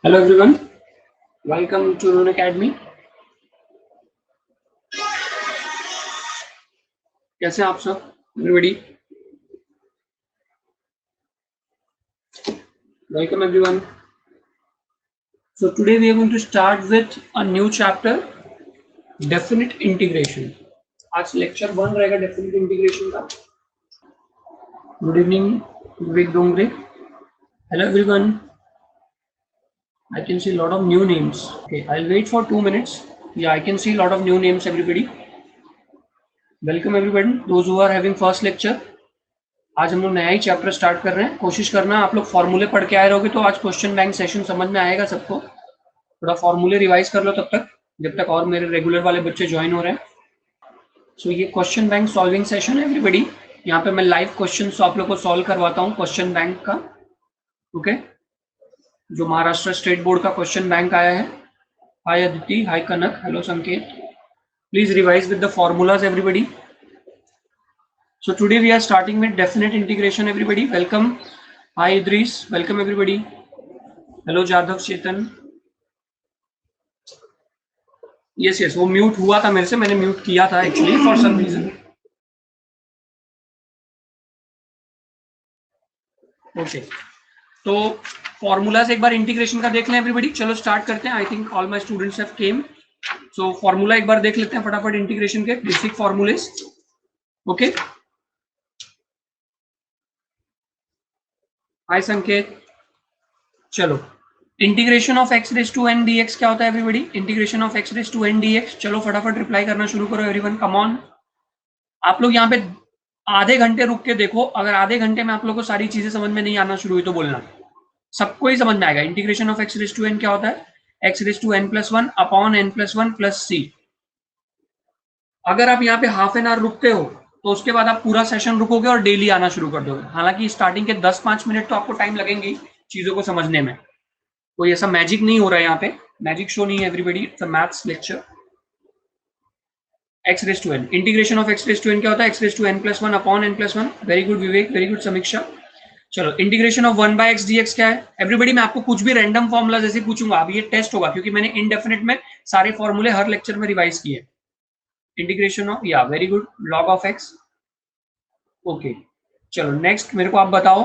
Hello everyone, welcome to Noon Academy. कैसे हैं आप सब? Everybody welcome everyone. So today we are going to start with a new chapter, definite integration. आज lecture 1 रहेगा definite integration का। Good evening Vivek Dongre. Hello everyone, I can see a lot of new names. Okay, I'll wait for 2 minutes. Yeah, I can see a lot of new names everybody. Welcome everybody, those who are having first lecture. आज हम लोग नया ही chapter start कर रहे हैं। कोशिश करना आप लोग फॉर्मूले पढ़ के आए रहोगे तो आज क्वेश्चन बैंक सेशन समझ में आएगा सबको। थोड़ा फॉर्मूले रिवाइज कर लो तब तक, जब तक और मेरे रेगुलर वाले बच्चे ज्वाइन हो रहे हैं। सो ये क्वेश्चन बैंक सॉल्विंग सेशन है एवरीबडी। यहाँ पे मैं लाइव क्वेश्चन आप लोग को सॉल्व करवाता हूँ क्वेश्चन बैंक का। ओके, जो महाराष्ट्र स्टेट बोर्ड का क्वेश्चन बैंक आया है। हाय अदिति, हाय कनक, हेलो संकेत। Please revise with the formulas everybody. So today we are starting with definite integration everybody. Welcome. Hi Idris, welcome everybody. Hello Jadhav Chetan. Yes, वो mute हुआ था मेरे से, मैंने म्यूट किया था actually for some reason. Okay, तो formulas एक बार इंटीग्रेशन का देख लें एवरीबडी। चलो स्टार्ट करते हैं। I think all my students have came. So formula एक बार देख लेते हैं फटाफट इंटीग्रेशन के basic formulas. Okay, hi Sanket. चलो, integration of x raise to n d x क्या होता है everybody? Integration of x raise to n d x. चलो फटाफट रिप्लाई करना शुरू करो एवरीवन, कम ऑन। आप लोग यहाँ पे आधे घंटे रुक के देखो, अगर आधे घंटे में आप लोग को सारी चीजें समझ में नहीं आना शुरू हुई तो बोलना, सबको ही समझ में आएगा। Integration of x raise to n क्या होता है? X raise to n plus one upon n plus one plus c. अगर आप यहाँ पे हाफ एन आवर रुकते हो तो उसके बाद आप पूरा सेशन रुकोगे और डेली आना शुरू कर दोगे। हालांकि स्टार्टिंग के 10-5 मिनट तो आपको टाइम लगेंगे चीजों को समझने में। कोई ऐसा मैजिक नहीं हो रहा है यहाँ पे, मैजिक शो नहीं है everybody, it's a maths lecture. X raise to n, integration of x raise to n क्या होता है? X raise to n plus one upon n plus one. Very good Vivek, very good Samiksha. चलो, integration of 1 by x d x क्या है everybody? मैं आपको कुछ भी रैंडम फॉर्मूला जैसे पूछूंगा, अब ये टेस्ट होगा क्योंकि मैंने इनडेफिनेट में सारे फॉर्मूले हर लेक्चर में रिवाइज किए। इंटीग्रेशन ऑफ, या very good, log of x. Okay, चलो नेक्स्ट मेरे को आप बताओ,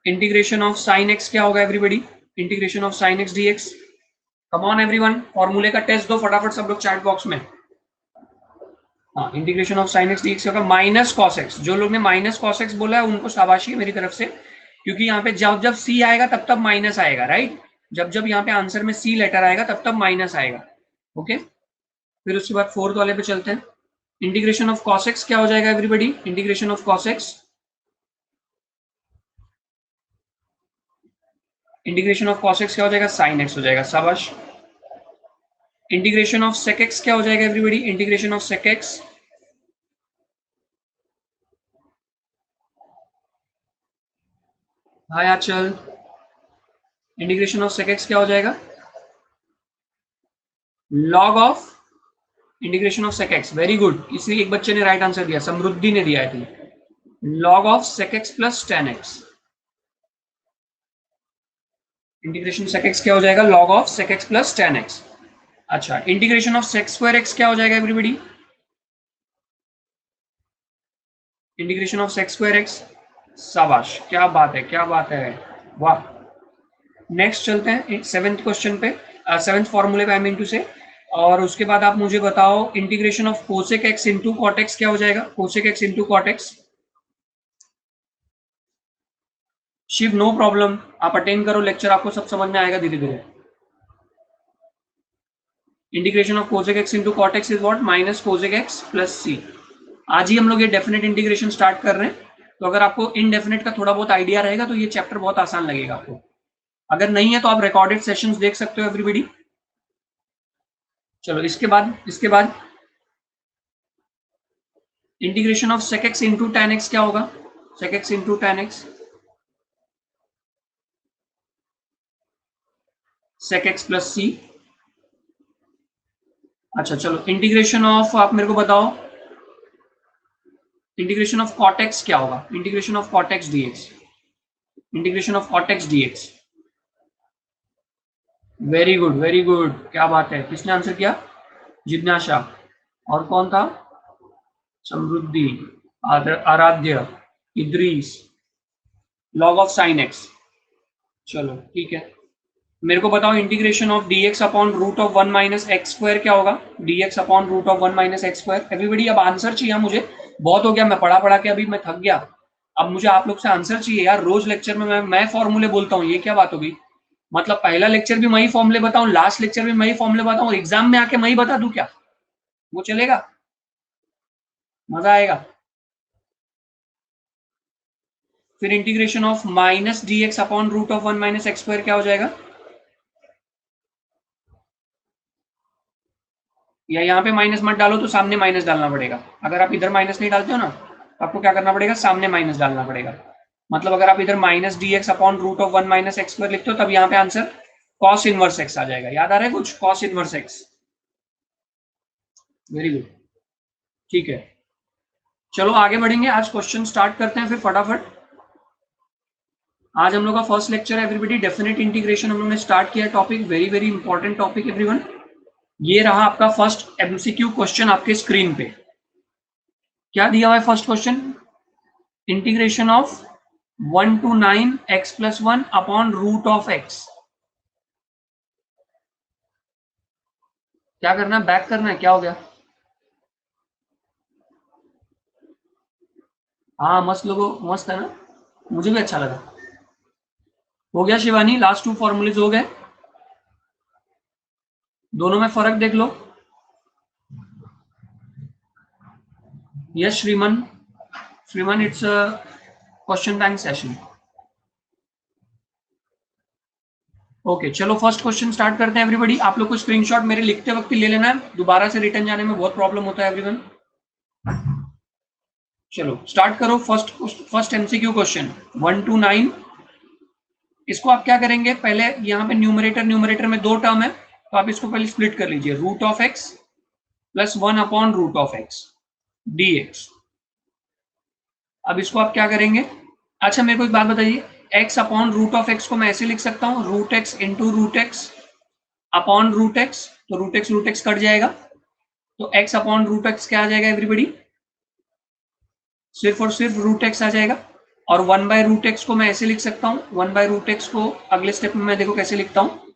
इंटीग्रेशन ऑफ साइन एक्स क्या होगा everybody? Integration of sine x d x. Come on everyone, फॉर्मूले का टेस्ट दो फटाफट सब लोग चैट बॉक्स में। हाँ, integration of sine x d x होगा माइनस कॉस एक्स। जो लोग ने माइनस कॉस एक्स बोला है उनको शाबाशी है मेरी तरफ से, क्योंकि यहाँ पे जब जब सी आएगा तब तब माइनस आएगा, राइट? जब जब यहाँ पे आंसर में सी लेटर आएगा तब तब माइनस आएगा। ओके, फिर उसके बाद फोर्थ वाले पे चलते हैं। इंटीग्रेशन ऑफ कॉस एक्स क्या हो जाएगा everybody? Integration of cos x, integration of cos x क्या हो जाएगा? साइन एक्स हो जाएगा, शाबाश। इंटीग्रेशन ऑफ सेक एक्स क्या हो जाएगा everybody? Integration of sec x, hi Aanchal. Integration of sec x क्या हो जाएगा? Log of integration of sec x. Very good, किसी एक बच्चे ने राइट आंसर दिया, समृद्धि ने दिया है। Log of sec x plus tan x. Integration sec x क्या हो जाएगा? Log of sec x plus tan x. अच्छा, integration of sec square x क्या हो जाएगा everybody? Integration of sec square x, शाबाश, क्या बात है, क्या बात है, वाह। नेक्स्ट चलते हैं सेवेंथ क्वेश्चन पे, सेवेंथ फॉर्मूले पे आई मीन टू से। और उसके बाद आप मुझे बताओ, integration of cosec x into cot x क्या हो जाएगा? Cosec x into cot x. Shiv no problem, आप अटेंड करो लेक्चर, आपको सब समझ में आएगा धीरे धीरे। Integration of cosec x into cot x is what? Minus cosec x plus c. आज ही हम लोग ये डेफिनेट इंटीग्रेशन स्टार्ट कर रहे हैं, तो अगर आपको इनडेफिनेट का थोड़ा बहुत आइडिया रहेगा तो ये चैप्टर बहुत आसान लगेगा आपको। अगर नहीं है तो आप रिकॉर्डेड सेशंस देख सकते हो एवरीबडी। चलो, इसके बाद integration of sec x into tan x क्या होगा? Sec x into tan x, sec x plus c. अच्छा चलो, इंटीग्रेशन ऑफ, आप मेरे को बताओ, इंटीग्रेशन ऑफ कॉट एक्स क्या होगा? Integration of cot x dx, integration of cot x dx. Very good very good, क्या बात है। किसने आंसर किया? जिज्ञासा। और कौन था? Samriddhi, Aradhya, Idris, log of sine x. चलो ठीक है, मेरे को बताओ integration of dx upon root of 1 minus x square क्या होगा? dx upon root of 1 minus x square. Everybody अब आंसर चाहिए मुझे, बहुत हो गया, मैं पढ़ा पढ़ा के अभी मैं थक गया। अब मुझे आप लोग से आंसर चाहिए यार। रोज लेक्चर में मैं फॉर्मूले बोलता हूँ, ये क्या बात होगी? मतलब पहला लेक्चर भी मैं ही फॉर्मूले बताऊं, लास्ट लेक्चर भी मैं ही फॉर्मूले बताऊं, और एग्जाम में आके मैं ही बता दूं क्या? वो चलेगा? मजा आएगा। फिर integration of minus d x upon root of 1 minus x square क्या हो जाएगा? या यहाँ पे माइनस मत डालो तो सामने माइनस डालना पड़ेगा। अगर आप इधर माइनस नहीं डालते हो ना, तो आपको क्या करना पड़ेगा? सामने माइनस डालना पड़ेगा। मतलब अगर आप इधर minus d x upon root of 1 minus x square लिखते हो, तब यहाँ पे आंसर कॉस इनवर्स एक्स आ जाएगा। याद आ रहा है कुछ? Cos inverse x. Very good, ठीक है। चलो आगे बढ़ेंगे, आज क्वेश्चन स्टार्ट करते हैं फिर फटाफट। आज हम लोग का फर्स्ट लेक्चर है एवरीबॉडी, डेफिनेट इंटीग्रेशन हम लोग ने स्टार्ट किया topic, very very important topic everyone. ये रहा आपका फर्स्ट एमसीक्यू क्वेश्चन आपके स्क्रीन पे। क्या दिया हुआ है first question? Integration of 1 to 9 x plus 1 upon root of x। क्या करना है? बैक करना है? क्या हो गया? हाँ मस्त लोगो, मस्त है ना, मुझे भी अच्छा लगा। हो गया शिवानी, लास्ट 2 फॉर्मूलेज हो गए, दोनों में फर्क देख लो। Yes Shriman, Shriman it's question bank session. Okay चलो फर्स्ट क्वेश्चन स्टार्ट करते हैं एवरीबॉडी। आप लोग को स्क्रीनशॉट मेरे लिखते वक्त ले लेना है, दोबारा से रिटर्न जाने में बहुत प्रॉब्लम होता है एवरीवन। चलो स्टार्ट करो। First MCQ question 1 to 9। इसको आप क्या करेंगे? पहले यहाँ पे न्यूमरेटर में 2 टर्म है, तो आप इसको पहले स्प्लिट कर लीजिए। Root of x plus 1 upon root of x d x. अब इसको आप क्या करेंगे? अच्छा मेरे को एक बात बताइए, x upon root of x को मैं ऐसे लिख सकता हूँ, root x into root x upon root x, तो रूट एक्स कट जाएगा, तो x अपॉन रूट एक्स क्या आ जाएगा एवरीबॉडी? सिर्फ और सिर्फ रूट एक्स आ जाएगा। और 1 बाय रूट एक्स को मैं ऐसे लिख सकता हूँ, 1 बाय रूट एक्स को अगले स्टेप में मैं देखो कैसे लिखता हूँ,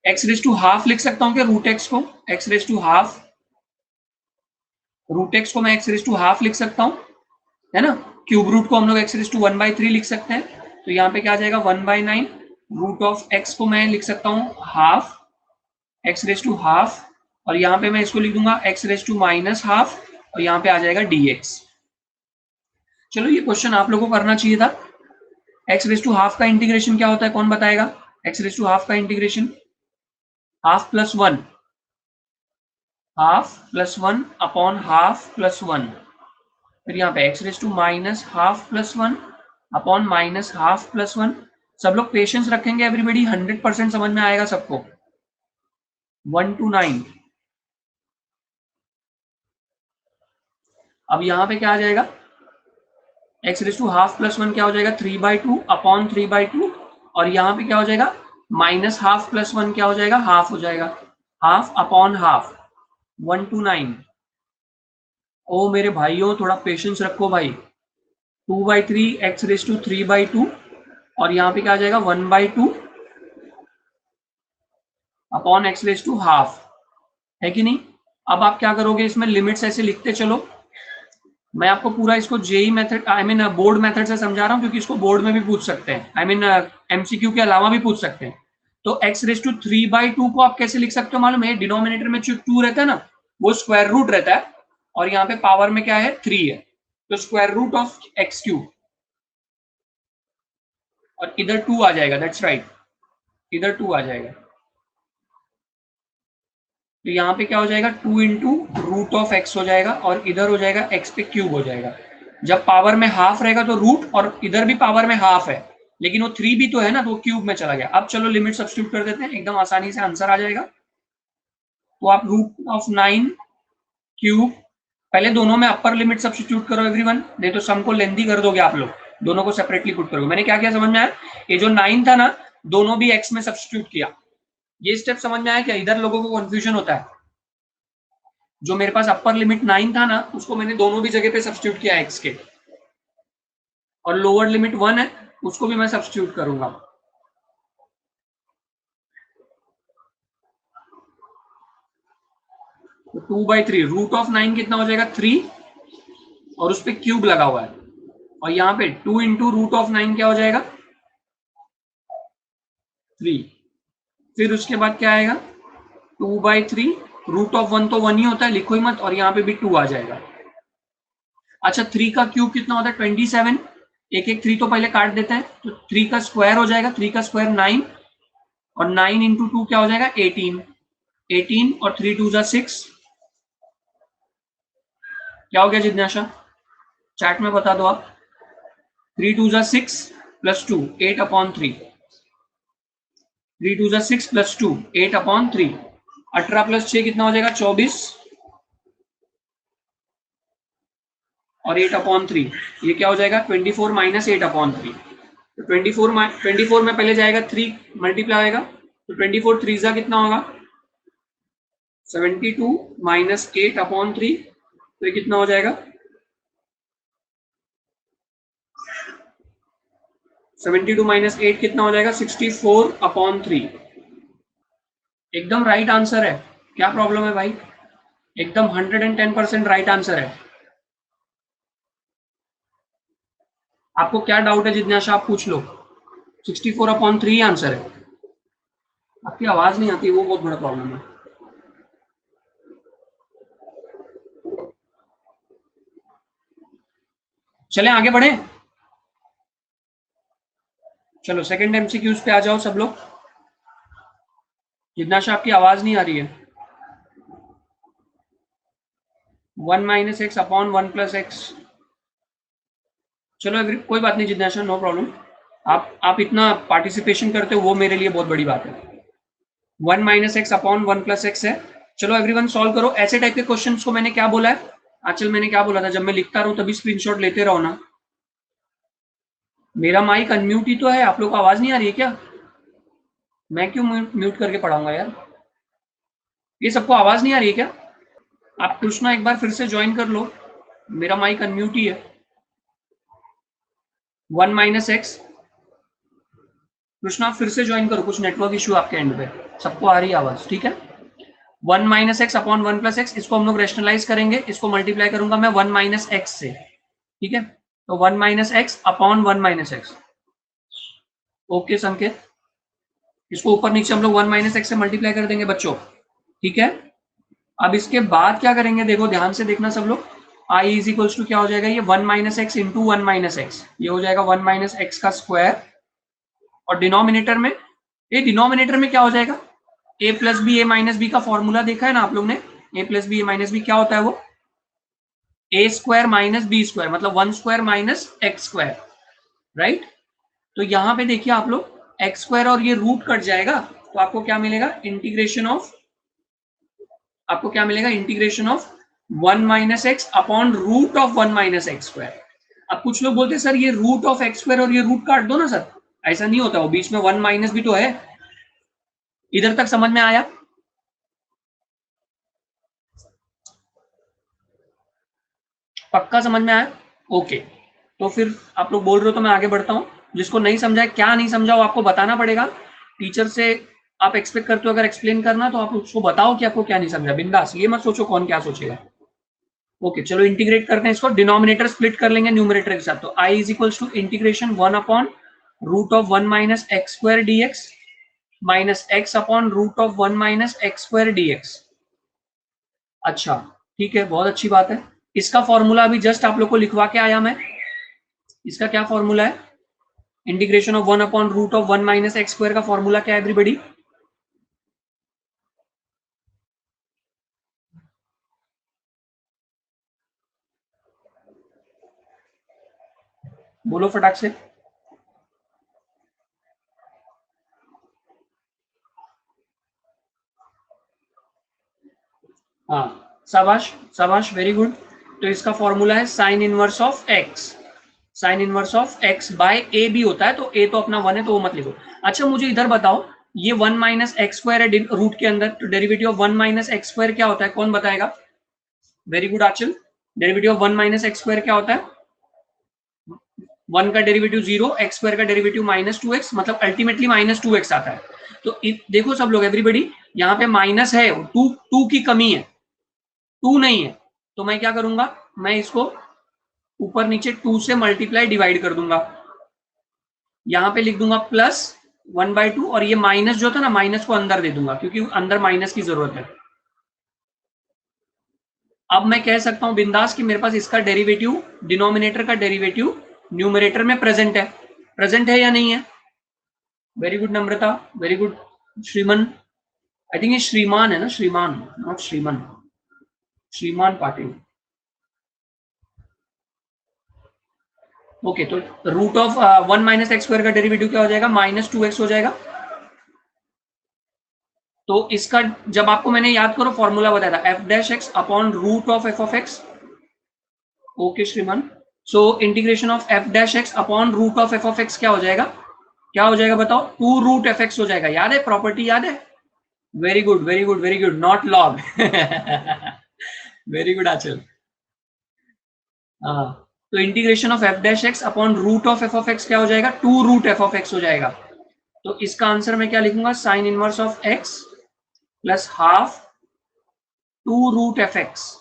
एक्स रेज टू हाफ लिख सकता हूँ क्या रूट एक्स को? X raise to half, root x को मैं एक्स रेज टू हाफ लिख सकता हूँ, है ना। क्यूब रूट को हम लोग एक्स रेज टू 1/3 लिख सकते हैं, तो यहाँ पे क्या आ जाएगा 1/9। रूट ऑफ एक्स को मैं लिख सकता हूँ half, x raise to half, और यहाँ पे मैं इसको लिख दूंगा x raise to minus half, और यहाँ पे आ जाएगा dx। चलो ये क्वेश्चन आप लोगों को करना चाहिए था। एक्स रेज टू हाफ का इंटीग्रेशन क्या होता है, कौन बताएगा? एक्स रेज टू हाफ का integration half plus 1, half plus 1 upon half plus 1, फिर यहाँ पे x raise to minus half plus 1 upon minus half plus 1। सब लोग पेशेंस रखेंगे एवरीबॉडी, 100% समझ में आएगा सबको। 1 to 9। अब यहाँ पे क्या आ जाएगा? X raise to half plus 1 क्या हो जाएगा? 3/2 अपॉन 3/2, और यहाँ पे क्या हो जाएगा? माइनस हाफ प्लस 1 क्या हो जाएगा? हाफ हो जाएगा, हाफ अपॉन हाफ। 1 to 9। ओ मेरे भाइयों थोड़ा पेशेंस रखो भाई। 2/3 एक्स रेज टू 3/2, और यहाँ पे क्या आ जाएगा 1/2 upon x raise to half, है कि नहीं? अब आप क्या करोगे, इसमें लिमिट्स ऐसे लिखते चलो। मैं आपको पूरा इसको JEE method, I mean board method से समझा रहा हूँ, क्योंकि इसको बोर्ड में भी पूछ सकते हैं, आई मीन एमसीक्यू के अलावा भी पूछ सकते हैं। तो एक्स रेज टू 3/2 को आप कैसे लिख सकते हो मालूम है? डिनोमिनेटर में जो 2 रहता है ना, वो स्क्वायर रूट रहता है, और यहाँ पे पावर में क्या है? 3 है, तो square root of x cube, और इधर 2 आ जाएगा, दैट्स राइट, इधर 2 आ जाएगा। तो यहाँ पे क्या हो जाएगा? 2 इंटू रूट ऑफ एक्स हो जाएगा, और इधर हो जाएगा एक्स पे क्यूब हो जाएगा। जब पावर में हाफ रहेगा तो रूट, और इधर भी पावर में हाफ है, लेकिन वो 3 भी तो है ना, तो वो क्यूब में चला गया। अब चलो लिमिट सब्स्टिट्यूट कर देते हैं, एकदम आसानी से आंसर आ जाएगा। तो आप रूट ऑफ 9 क्यूब, पहले दोनों में अपर लिमिट सब्स्टिट्यूट करो एवरीवन, नहीं तो सम को लेंथी कर दोगे आप लोग, दोनों को सेपरेटली पुट करोगे। मैंने क्या किया समझ में आया? ये जो 9 था ना, दोनों भी एक्स में सब्स्टिट्यूट किया, ये स्टेप समझ में आया क्या? इधर लोगों को कंफ्यूजन होता है। जो मेरे पास अपर लिमिट 9 था ना, उसको मैंने दोनों भी जगह पे सब्स्टिट्यूट किया x के, और लोअर लिमिट 1 है उसको भी मैं सब्स्टिट्यूट करूंगा। तो 2/3 रूट ऑफ 9 कितना हो जाएगा? 3, और उस पर क्यूब लगा हुआ है, और यहाँ पे 2 इंटू रूट ऑफ 9 क्या हो जाएगा? 3। फिर उसके बाद क्या आएगा? 2/3 रूट ऑफ 1 तो 1 ही होता है, लिखो ही मत, और यहाँ पे भी 2 आ जाएगा। अच्छा 3 का क्यूब कितना होता है? 27। एक एक 3 तो पहले काट देते हैं, तो 3 का स्क्वायर हो जाएगा, 3 का स्क्वायर 9, और 9 इंटू 2 क्या हो जाएगा? 18। 18 और 3 2 जा 6। क्या हो गया जिज्ञासा? चैट में बता दो आप। 3 2 जा 6 प्लस 2 8/3। 3 2 जा 6 प्लस 2 8/3। 18 प्लस 6 कितना हो जाएगा? 24, और 8/3 ये क्या हो जाएगा? 24 माइनस 8/3। तो 24 में पहले जाएगा 3 मल्टीप्लाई होगा, तो 24 3 जा कितना होगा? 72 माइनस 8/3, तो ये कितना हो जाएगा? 72 माइनस 8 कितना हो जाएगा? 64/3। एकदम राइट आंसर है। क्या प्रॉब्लम है भाई? एकदम 110% राइट आंसर है। आपको क्या डाउट है जिज्ञासा? आप पूछ लो। 64/3 आंसर है। आपकी आवाज नहीं आती, वो बहुत बड़ा प्रॉब्लम है। चलें आगे बढ़े। चलो सेकंड एमसीक्यूज पे आ जाओ सब लोग। जिज्ञासा आपकी आवाज नहीं आ रही है। 1 minus x upon 1 plus x. चलो एग्री, कोई बात नहीं जिज्ञासा, नो प्रॉब्लम। आप इतना पार्टिसिपेशन करते हो वो मेरे लिए बहुत बड़ी बात है। 1 minus x upon 1 plus x है। चलो एवरीवन सॉल्व करो। ऐसे टाइप के क्वेश्चंस को मैंने क्या बोला है आचल? मैंने क्या बोला था? जब मैं लिखता रहूं तभी स्क्रीनशॉट लेते रहो ना। मेरा माइक अनम्यूट ही तो है, आप लोग को आवाज नहीं आ रही है क्या? मैं क्यों म्यूट करके पढ़ाऊंगा यार? ये सबको आवाज नहीं आ रही है क्या? आप कृष्णा एक बार फिर से ज्वाइन कर लो, मेरा माइक अनम्यूट ही है। 1 माइनस एक्स, कृष्णा फिर से ज्वाइन करो, कुछ नेटवर्क इशू आपके एंड पे। सबको आ रही है आवाज? ठीक है। 1 minus x upon 1 plus x, इसको हम लोग रेशनलाइज करेंगे, इसको मल्टीप्लाई करूंगा मैं 1 माइनस एक्स से। ठीक है, तो 1 minus x upon 1 minus x. Okay संकेत, इसको ऊपर नीचे हम लोग 1 माइनस एक्स से मल्टीप्लाई कर देंगे बच्चों। ठीक है, अब इसके बाद क्या करेंगे? देखो ध्यान से देखना सब लोग। आई इज इक्वल्स टू क्या हो जाएगा? ये 1 minus x into 1 minus x, ये हो जाएगा 1 माइनस एक्स का स्क्वायर, और डिनोमिनेटर में, ये डिनोमिनेटर में क्या हो जाएगा? ए प्लस बी, ए माइनस बी का फॉर्मूला देखा है ना आप लोग ने? ए प्लस बी, ए माइनस बी क्या होता है? वो ए स्क्वायर माइनस बी स्क्वायर, मतलब 1 square minus x square, right? तो यहां पे देखिए आप लोग, एक्स स्क्वायर और ये रूट कट जाएगा, तो आपको क्या मिलेगा? इंटीग्रेशन ऑफ, आपको क्या मिलेगा? Integration of 1 minus x upon root of 1 minus x square. अब कुछ लोग बोलते हैं सर ये रूट ऑफ एक्स स्क्वायर और ये रूट काट दो ना सर। ऐसा नहीं होता, वो बीच में 1 माइनस भी तो है। इधर तक समझ में आया? पक्का समझ में आया? ओके, तो फिर आप लोग बोल रहे हो तो मैं आगे बढ़ता हूँ। जिसको नहीं समझा है, क्या नहीं समझा, वो आपको बताना पड़ेगा। टीचर से आप एक्सपेक्ट करते हो अगर एक्सप्लेन करना, तो आप उसको बताओ कि आपको क्या नहीं समझा, बिंदास, ये मत सोचो कौन क्या सोचेगा। ओके चलो इंटीग्रेट करते हैं इसको, डिनोमिनेटर स्प्लिट कर लेंगे न्यूमरेटर के साथ। तो I is equals to integration 1 upon root of 1 minus x square d x minus x upon root of 1 minus x square d x. अच्छा ठीक है, बहुत अच्छी बात है। इसका फॉर्मूला अभी जस्ट आप लोग को लिखवा के आया मैं। इसका क्या फॉर्मूला है? Integration of 1 upon root of 1 minus x square का फॉर्मूला क्या है एवरीबॉडी? बोलो फटाक से। हाँ शाबाश शाबाश, वेरी गुड। तो इसका फॉर्मूला है sine inverse of x. Sine inverse of x by a भी होता है, तो ए तो अपना 1 है तो वो मत लिखो। अच्छा मुझे इधर बताओ, ये 1 माइनस एक्स स्क्वायर है रूट के अंदर, तो derivative of 1 minus x square क्या होता है, कौन बताएगा? Very good Aachal. Derivative of 1 minus x square क्या होता है? 1 का डेरिवेटिव 0, एक्स स्क्वायर का डेरिवेटिव -2x, मतलब अल्टीमेटली -2x आता है। तो देखो सब लोग, एवरीबडी, यहाँ पे माइनस है, टू की कमी है, 2 नहीं है, तो मैं क्या करूंगा, मैं इसको ऊपर नीचे 2 से मल्टीप्लाई डिवाइड कर दूंगा, यहाँ पे लिख दूंगा प्लस 1/2, और ये माइनस जो था ना, माइनस को अंदर दे दूंगा क्योंकि अंदर माइनस की जरूरत है। अब मैं कह सकता हूं बिंदास कि मेरे पास इसका डेरिवेटिव, डिनोमिनेटर का डेरिवेटिव न्यूमरेटर में प्रेजेंट है या नहीं है? Very good Namrata, very good Shriman, I think ये श्रीमान है ना, श्रीमान, नॉट श्रीमन, श्रीमान पाटिल। ओके, तो root of 1 minus x square का डेरिवेटिव क्या हो जाएगा, -2x हो जाएगा। तो इसका जब आपको मैंने याद करो फॉर्मूला बताया था, f dash x upon root of f of x. Okay Shriman, so integration of f dash x upon root of f of x क्या हो जाएगा, क्या हो जाएगा बताओ, 2 रूट एफ एक्स हो जाएगा। याद है, प्रॉपर्टी याद है? Very good, very good, very good, not log. Very good Aanchal. हाँ, तो integration of f dash x upon root of f of x क्या हो जाएगा, 2 रूट एफ ऑफ एक्स हो जाएगा। तो इसका आंसर मैं क्या लिखूंगा, sine inverse of x plus half 2 root f x.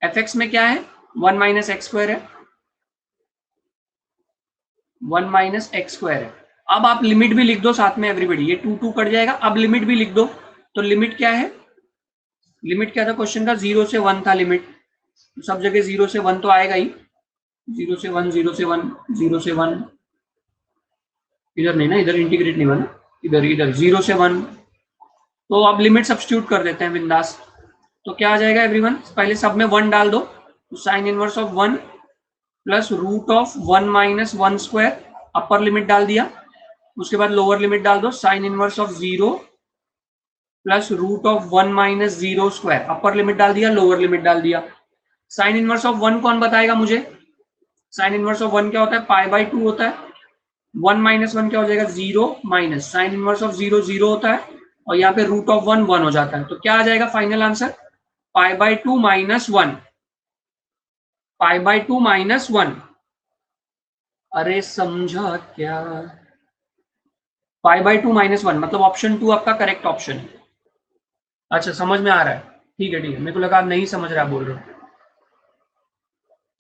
F x में क्या है, 1 माइनस एक्स स्क्वायर है, 1 माइनस एक्स स्क्वायर है। अब आप लिमिट भी लिख दो साथ में एवरीबडी, ये 2 कट जाएगा, अब लिमिट भी लिख दो। तो लिमिट क्या है, लिमिट क्या था क्वेश्चन का, 0 से 1 था लिमिट, सब जगह 0 से 1 तो आएगा ही, 0 से 1, 0 से 1, 0 से 1, इधर नहीं ना, इधर इंटीग्रेट नहीं हुआ ना, इधर इधर 0 से 1। तो अब लिमिट सब्स्टिट्यूट कर देते हैं बिंदास। तो क्या आ जाएगा एवरीवन, पहले सब में 1 डाल दो, तो sine inverse of 1 plus root of 1 minus 1 square, upper limit डाल दिया, उसके बाद लोअर लिमिट डाल दो, sine inverse of 0 plus root of 1 minus 0 square, upper limit डाल दिया, लोअर लिमिट डाल दिया। साइन इनवर्स ऑफ 1 कौन बताएगा मुझे, साइन इनवर्स ऑफ 1 क्या होता है, π/2 होता है। 1 माइनस 1 क्या हो जाएगा, 0 माइनस साइन इनवर्स ऑफ 0 0 होता है, और यहाँ पे रूट ऑफ 1 1 हो जाता है। तो क्या आ जाएगा फाइनल आंसर, π/2 माइनस 1, π/2 माइनस 1। अरे समझा क्या, π/2 माइनस 1, मतलब ऑप्शन 2 आपका करेक्ट ऑप्शन है। अच्छा, समझ में आ रहा है, ठीक है ठीक है, मेरे को लगा आप नहीं समझ रहा बोल रहे हो।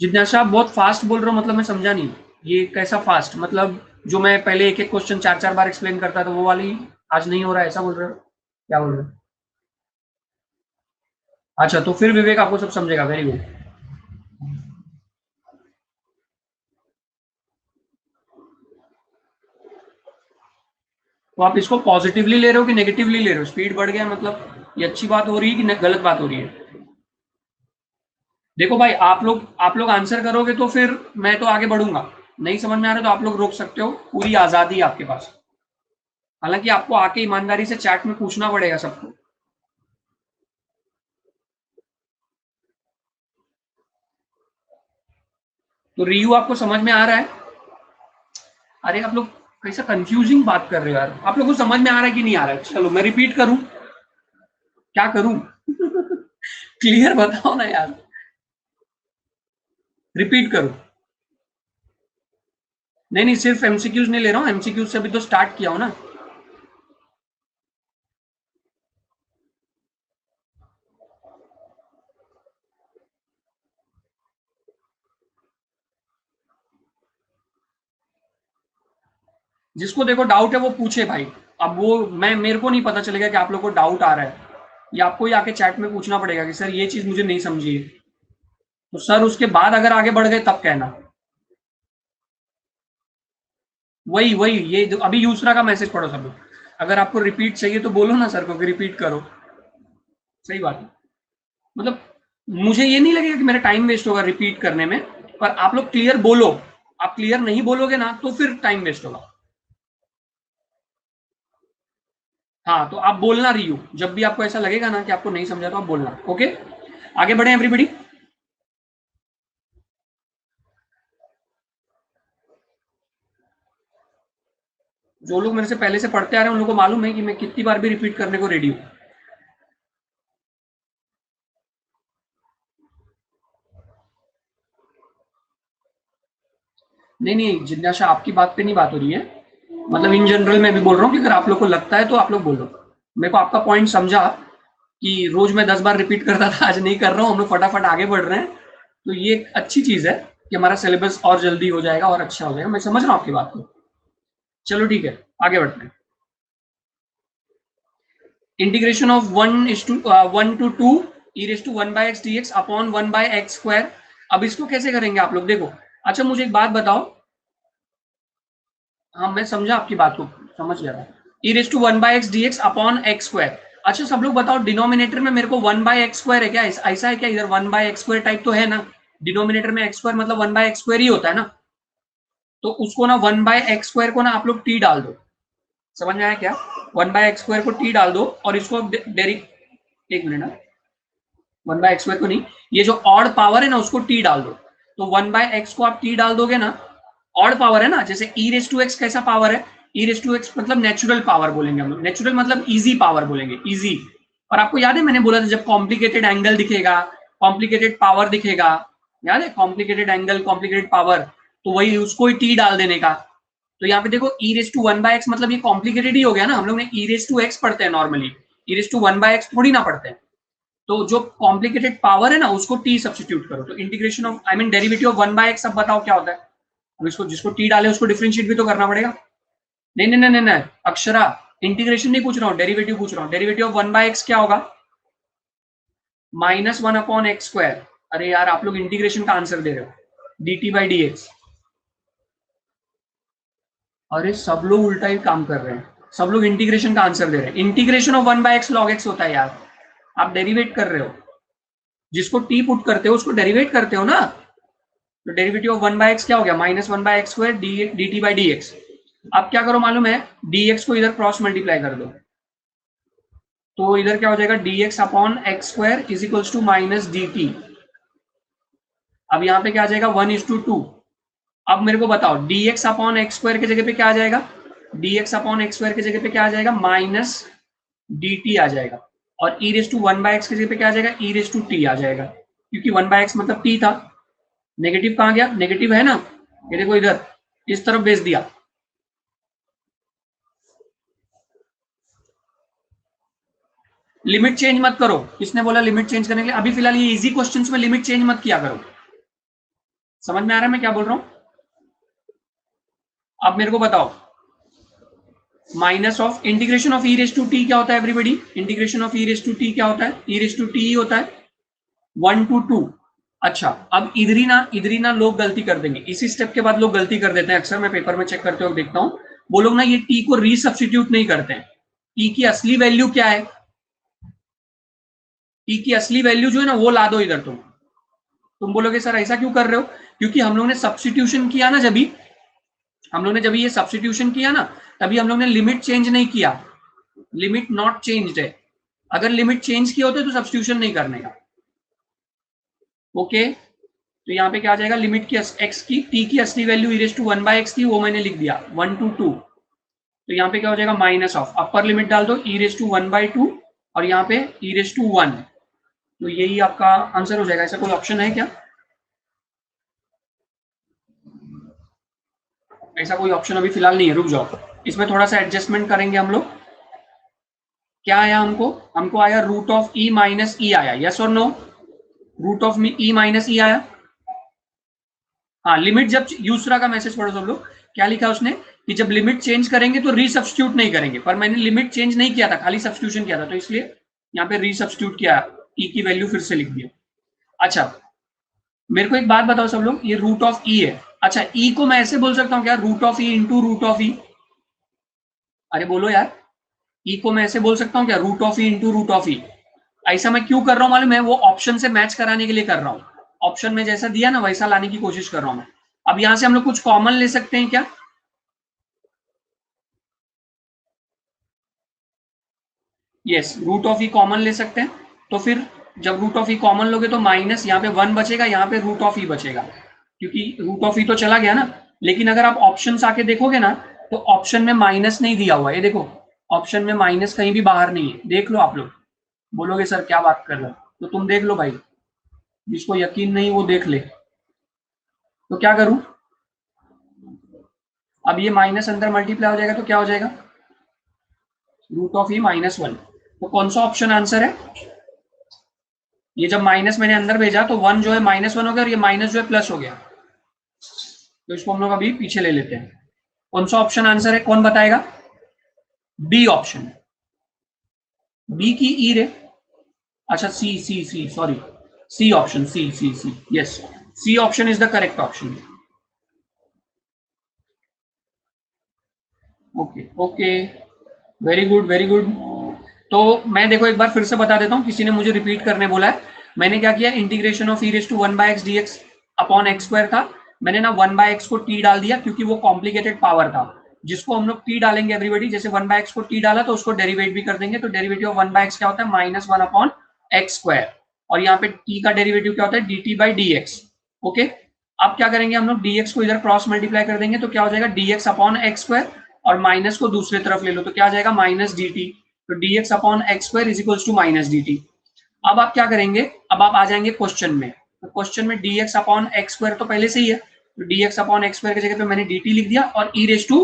जिज्ञासा आप बहुत फास्ट बोल रहे हो, मतलब मैं समझा नहीं, ये कैसा फास्ट, मतलब जो मैं पहले एक एक क्वेश्चन 4 बार एक्सप्लेन करता था वो वाली आज नहीं हो रहा है, ऐसा बोल रहे हो, क्या बोल रहे हो? अच्छा, तो फिर विवेक आपको सब समझेगा, वेरी गुड। तो आप इसको पॉजिटिवली ले रहे हो कि नेगेटिवली ले रहे हो, स्पीड बढ़ गया मतलब ये अच्छी बात हो रही है कि गलत बात हो रही है? देखो भाई, आप लोग आंसर करोगे तो फिर मैं तो आगे बढ़ूंगा, नहीं समझ में आ रहा तो आप लोग रोक सकते हो, पूरी आजादी है आपके पास। हालांकि आपको आके ईमानदारी से चैट में पूछना पड़ेगा सबको। तो रियू आपको समझ में आ रहा है? अरे आप लोग कैसा कंफ्यूजिंग बात कर रहे हो यार, आप लोगों को समझ में आ रहा है कि नहीं आ रहा है? चलो मैं रिपीट करूं, क्या करूं? क्लियर बताओ ना यार, रिपीट करूं? नहीं नहीं, सिर्फ एमसीक्यूज नहीं ले रहा हूं, एमसीक्यूज से भी तो स्टार्ट किया हूं ना। जिसको देखो डाउट है वो पूछे भाई। अब वो मैं, मेरे को नहीं पता चलेगा कि आप लोग को डाउट आ रहा है, ये आपको ही आके चैट में पूछना पड़ेगा कि सर ये चीज मुझे नहीं समझी है, तो सर उसके बाद अगर आगे बढ़ गए तब कहना। वही वही, ये अभी यूसरा का मैसेज पढ़ो सब लोग, अगर आपको रिपीट चाहिए तो बोलो ना सर को कि रिपीट करो। सही बात है, मतलब मुझे ये नहीं लगेगा कि मेरा टाइम वेस्ट होगा रिपीट करने में, पर आप लोग क्लियर बोलो, आप क्लियर नहीं बोलोगे ना तो फिर टाइम वेस्ट होगा। हाँ, तो आप बोलना रियू, जब भी आपको ऐसा लगेगा ना कि आपको नहीं समझा तो आप बोलना, ओके? आगे बढ़े एवरीबडी। जो लोग मेरे से पहले से पढ़ते आ रहे हैं उन लोगों को मालूम है कि मैं कितनी बार भी रिपीट करने को रेडी हूँ। नहीं नहीं जिज्ञासा, आपकी बात पे नहीं बात हो रही है, मतलब इन जनरल मैं भी बोल रहा हूँ कि अगर आप लोग को लगता है तो आप लोग बोलो। मेरे को आपका पॉइंट समझा कि रोज मैं 10 बार रिपीट करता था, आज नहीं कर रहा हूँ, हम लोग फटाफट आगे बढ़ रहे हैं, तो ये एक अच्छी चीज है कि हमारा सिलेबस और जल्दी हो जाएगा और अच्छा हो जाएगा। मैं समझ रहा हूँ आपकी बात को। चलो ठीक है, आगे बढ़ते हैं। Integration of 1 to 2 e raised to 1/x dx upon 1/x square. अब इसको कैसे करेंगे आप लोग, देखो। अच्छा मुझे एक बात बताओ, हाँ मैं समझा आपकी बात को, समझ गया था। e raised to 1/x dx upon x square. अच्छा सब लोग बताओ, डिनोमिनेटर में मेरे को 1/x स्क्वायर है क्या, ऐसा है क्या, इधर 1/x स्क्वायर टाइप तो है ना, डिनोमिनेटर में x स्क्वायर मतलब 1/x स्क्वायर ही होता है ना, तो उसको ना 1/x स्क्वायर को ना आप लोग t डाल दो। समझ में आया क्या, 1/x स्क्वायर को t डाल दो और इसको डेरी, एक मिनट ना, 1/x स्क्वायर को नहीं, ये जो ऑड पावर है ना उसको t डाल दो। तो 1/x को आप t डाल दोगे ना, ऑड पावर है ना, जैसे e रेस टू एक्स कैसा पावर है, e रेस टू एक्स मतलब नेचुरल पावर बोलेंगे हम लोग, नेचुरल मतलब इजी पावर बोलेंगे, इजी। और आपको याद है मैंने बोला था जब कॉम्प्लिकेटेड एंगल दिखेगा, कॉम्प्लिकेटेड पावर दिखेगा, याद है, कॉम्प्लिकेटेड एंगल कॉम्प्लिकेटेड पावर, तो वही उसको ही टी डाल देने का। तो यहाँ पे देखो e रेस टू 1/x मतलब ये कॉम्प्लिकेटेड ही हो गया ना, हम लोग ने e रेस टू एक्स पढ़ते हैं normally, e raise to 1/x थोड़ी ना पढ़ते हैं। तो जो कॉम्प्लिकेटेड पावर है ना उसको टी सब्सटीट्यूट करो, तो integration of I mean derivative of 1/x, अब बताओ क्या होता है। अब इसको जिसको टी डाले उसको डिफरेंशिएट भी तो करना पड़ेगा। नहीं नहीं नहीं नहीं अक्षरा, इंटीग्रेशन नहीं पूछ रहा हूँ, डेरिवेटिव पूछ रहा हूँ। डेरिवेटिव ऑफ 1/x क्या होगा, -1/x स्क्वायर। अरे यार आप लोग इंटीग्रेशन का आंसर दे रहे हो, dt/dx। अरे सब लोग उल्टा ही काम कर रहे हैं, सब लोग इंटीग्रेशन का आंसर दे रहे हैं। Integration of 1/x log x होता है यार, आप डेरिवेट कर रहे हो, जिसको टी पुट करते हो उसको डेरिवेट करते हो ना। तो डेरिवेटिव ऑफ 1/x क्या हो गया, -1/x² dt/dx। अब क्या करो मालूम है, dx को इधर क्रॉस मल्टीप्लाई कर दो, तो इधर क्या हो जाएगा, dx upon x square is equals to -dt। अब यहाँ पे क्या आ जाएगा, 1:2। अब मेरे को बताओ dx अपॉन एक्स स्क्वायर की जगह पे क्या आ जाएगा, dx अपॉन एक्स स्क्वायर की जगह पे क्या आ जाएगा, -dt आ जाएगा। और e रेस टू 1/x की जगह पे क्या आ जाएगा, e रेस टू t आ जाएगा, क्योंकि 1/x मतलब t था। नेगेटिव कहाँ गया, नेगेटिव है ना, ये देखो इधर इस तरफ भेज दिया। लिमिट चेंज मत करो, किसने बोला लिमिट चेंज करने के लिए, अभी फिलहाल ये इजी क्वेश्चंस में लिमिट चेंज मत किया करो। समझ में आ रहा है मैं क्या बोल रहा हूं। अब मेरे को बताओ, minus of integration of e raise to t क्या होता है everybody, integration of e raise to t क्या होता है, ई रेस टू टी होता है 1 to 2। अच्छा अब इधर ही ना लोग गलती कर देंगे, इसी स्टेप के बाद लोग गलती कर देते हैं अक्सर, मैं पेपर में चेक करते हुए देखता हूं, वो लोग ना ये टी को रीसब्स्टिट्यूट नहीं करते हैं। टी की असली वैल्यू क्या है, टी की असली वैल्यू जो है ना वो ला दो इधर। तुम बोलोगे सर ऐसा क्यों कर रहे हो, क्योंकि हम लोग ने सब्स्टिट्यूशन किया ना, जब ये सब्स्टिट्यूशन किया ना, तभी हम लोग ने लिमिट चेंज नहीं किया, लिमिट नॉट चेंज्ड है। अगर लिमिट चेंज किया होता तो सब्स्टिट्यूशन नहीं करने का। ओके तो यहाँ पे क्या आ जाएगा, लिमिट की एक्स की टी की असली वैल्यू e टू 1/x थी, वो मैंने लिख दिया 1 to 2। तो यहाँ पे क्या हो जाएगा, माइनस ऑफ अपर लिमिट डाल दो e टू 1/2 और यहाँ पे e टू 1। तो यही आपका आंसर हो जाएगा। ऐसा कोई ऑप्शन है क्या, ऐसा कोई ऑप्शन अभी फिलहाल नहीं है, रुक जाओ, इसमें थोड़ा सा एडजस्टमेंट करेंगे हम लोग। क्या आया हमको, हमको आया root of e minus e आया, यस और no, root of e minus e आया। हाँ लिमिट जब यूसरा का मैसेज पढ़ो सब लोग, क्या लिखा उसने कि जब लिमिट चेंज करेंगे तो रीसब्स्टिट्यूट नहीं करेंगे, पर मैंने लिमिट चेंज नहीं किया था, खाली सब्स्टिट्यूशन किया था, तो इसलिए यहाँ पे रीसब्स्टिट्यूट किया, ई की वैल्यू फिर से लिख दिया। अच्छा मेरे को एक बात बताओ सब लोग, ये रूट ऑफ ई है, अच्छा ई को मैं ऐसे बोल सकता हूँ क्या, root of e into root of e, अरे बोलो यार, ई को मैं ऐसे बोल सकता हूँ क्या, root of e into root of e. ऐसा मैं क्यों कर रहा हूँ मालूम है, वो ऑप्शन से मैच कराने के लिए कर रहा हूँ, ऑप्शन में जैसा दिया ना वैसा लाने की कोशिश कर रहा हूँ मैं। अब यहां से हम लोग कुछ कॉमन ले सकते हैं क्या, yes root of e common ले सकते हैं। तो फिर जब रूट ऑफ ई कॉमन लोगे तो माइनस यहाँ पे 1 बचेगा, यहाँ पे रूट ऑफ ई बचेगा, क्योंकि रूट ऑफ ई तो चला गया ना। लेकिन अगर आप ऑप्शन आके देखोगे ना, तो ऑप्शन में माइनस नहीं दिया हुआ है, ये देखो ऑप्शन में माइनस कहीं भी बाहर नहीं है, देख लो आप लोग। बोलोगे सर क्या बात कर रहे हो, तो तुम देख लो भाई, जिसको यकीन नहीं वो देख ले। तो क्या करूं, अब ये माइनस अंदर मल्टीप्लाई हो जाएगा तो क्या हो जाएगा, रूट ऑफ ई -1। तो कौन सा ऑप्शन आंसर है, ये जब माइनस मैंने अंदर भेजा तो 1 जो है -1 हो गया और ये माइनस जो है प्लस हो गया, तो इसको हम लोग अभी पीछे ले लेते हैं। कौन सा ऑप्शन आंसर है, कौन बताएगा, बी ऑप्शन, बी की ई रे, अच्छा C C C sorry, C option, C C C, yes, C option is the correct option. Okay okay, very good very good. तो मैं देखो एक बार फिर से बता देता हूँ, किसी ने मुझे रिपीट करने बोला है। मैंने क्या किया, integration of e raise to 1/x dx upon x square था, मैंने ना 1/x को t डाल दिया क्योंकि वो कॉम्प्लिकेटेड पावर था, जिसको हम लोग t डालेंगे एवरीबॉडी, जैसे 1/x को t डाला तो उसको डेरिवेट भी कर देंगे, तो डेरिवेटिव ऑफ 1/x क्या होता है, -1 अपॉन एक्स स्क्वायर, और यहाँ पे t का डेरिवेटिव क्या होता है, dt बाई dx। ओके, अब क्या करेंगे हम लोग, dx को इधर क्रॉस मल्टीप्लाई कर देंगे तो क्या हो जाएगा, dx अपॉन एक्स स्क्वायर, और माइनस को दूसरी तरफ ले लो तो क्या आ जाएगा, माइनस dt, तो dx upon x square is equals to minus dt। अब आप क्या करेंगे, अब आप आ जाएंगे क्वेश्चन में, तो क्वेश्चन में dx अपॉन एक्स स्क्वायर तो पहले से ही है, तो dx अपॉन एक्स स्क्वायर की जगह पे मैंने dt लिख दिया और e रेज टू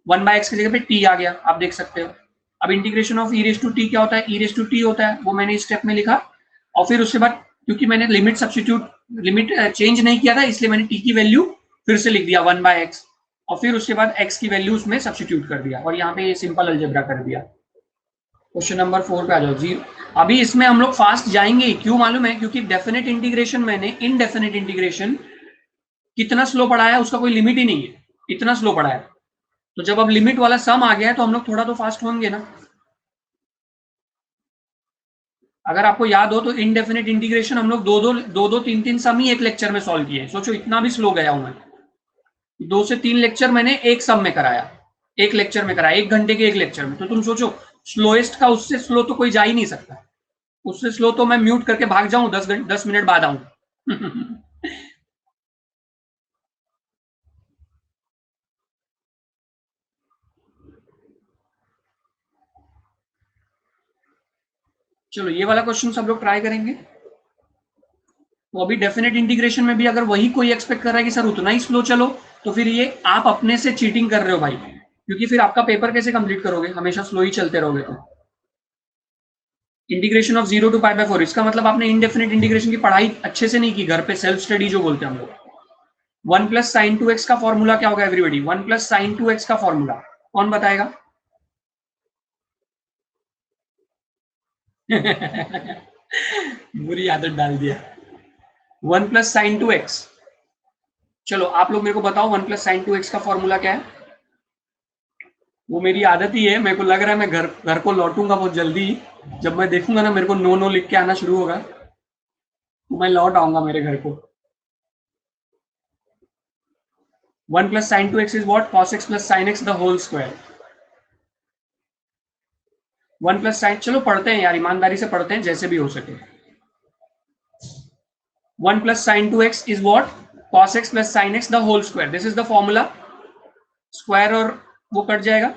1/x की जगह पे t आ गया, आप देख सकते हो। अब integration of e raise to t क्या होता है, e रेज टू t होता है, वो मैंने इस स्टेप में लिखा, और फिर उसके बाद क्योंकि मैंने लिमिट सब्स्टिट्यूट, लिमिट चेंज नहीं किया था, इसलिए मैंने t की वैल्यू फिर से लिख दिया 1/x, और फिर उसके बाद x की वैल्यू उसमें सब्स्टिट्यूट कर दिया, और यहाँ पे ये सिंपल अलजेब्रा कर दिया। क्वेश्चन नंबर 4 पे आ जाओ जी। अभी इसमें हम लोग फास्ट जाएंगे, क्यों मालूम है, क्योंकि डेफिनेट इंटीग्रेशन मैंने इनडेफिनेट इंटीग्रेशन कितना स्लो पढ़ाया उसका कोई लिमिट ही नहीं है, इतना स्लो पढ़ाया, तो जब अब लिमिट वाला सम आ गया है तो हम लोग थोड़ा तो फास्ट होंगे ना। अगर आपको याद हो तो इनडेफिनेट इंटीग्रेशन हम लोग दो दो तीन तीन सम ही एक लेक्चर में सॉल्व किए, सोचो इतना भी स्लो गया हूं मैं, 2 से 3 लेक्चर मैंने एक सम में कराया, एक लेक्चर में कराया, 1 घंटे के एक लेक्चर में, तो तुम सोचो स्लोएस्ट का उससे स्लो तो कोई जा ही नहीं सकता, उससे स्लो तो मैं म्यूट करके भाग जाऊं, 10 मिनट बाद आऊं। चलो ये वाला क्वेश्चन सब लोग ट्राई करेंगे। तो अभी डेफिनेट इंटीग्रेशन में भी अगर वही कोई एक्सपेक्ट कर रहा है कि सर उतना ही स्लो चलो, तो फिर ये आप अपने से चीटिंग कर रहे हो भाई, क्योंकि फिर आपका पेपर कैसे कंप्लीट करोगे, हमेशा स्लो ही चलते रहोगे। तो इंटीग्रेशन ऑफ 0 to π/4, इसका मतलब आपने इनडेफिनेट इंटीग्रेशन की पढ़ाई अच्छे से नहीं की, घर पे सेल्फ स्टडी जो बोलते हैं हम लोग। 1 + sin2x का फॉर्मूला क्या होगा एवरीबॉडी, 1 + sin2x का फॉर्मूला कौन बताएगा? बुरी आदत डाल दिया, 1 + sin2x। चलो आप लोग मेरे को बताओ 1 + sin2x का फॉर्मूला क्या है? वो मेरी आदत ही है, मेरे को लग रहा है मैं घर घर को लौटूंगा बहुत जल्दी, जब मैं देखूंगा ना मेरे को नो नो लिख के आना शुरू होगा, तो मैं लौट आऊंगा मेरे घर को। 1 + sin2x is what, cos x + sin x the whole square. 1 + sin, चलो पढ़ते हैं यार, ईमानदारी से पढ़ते हैं जैसे भी हो सके। 1 + sin2x is what, cos x + sin x the whole square, this is the formula. Square और वो कट जाएगा,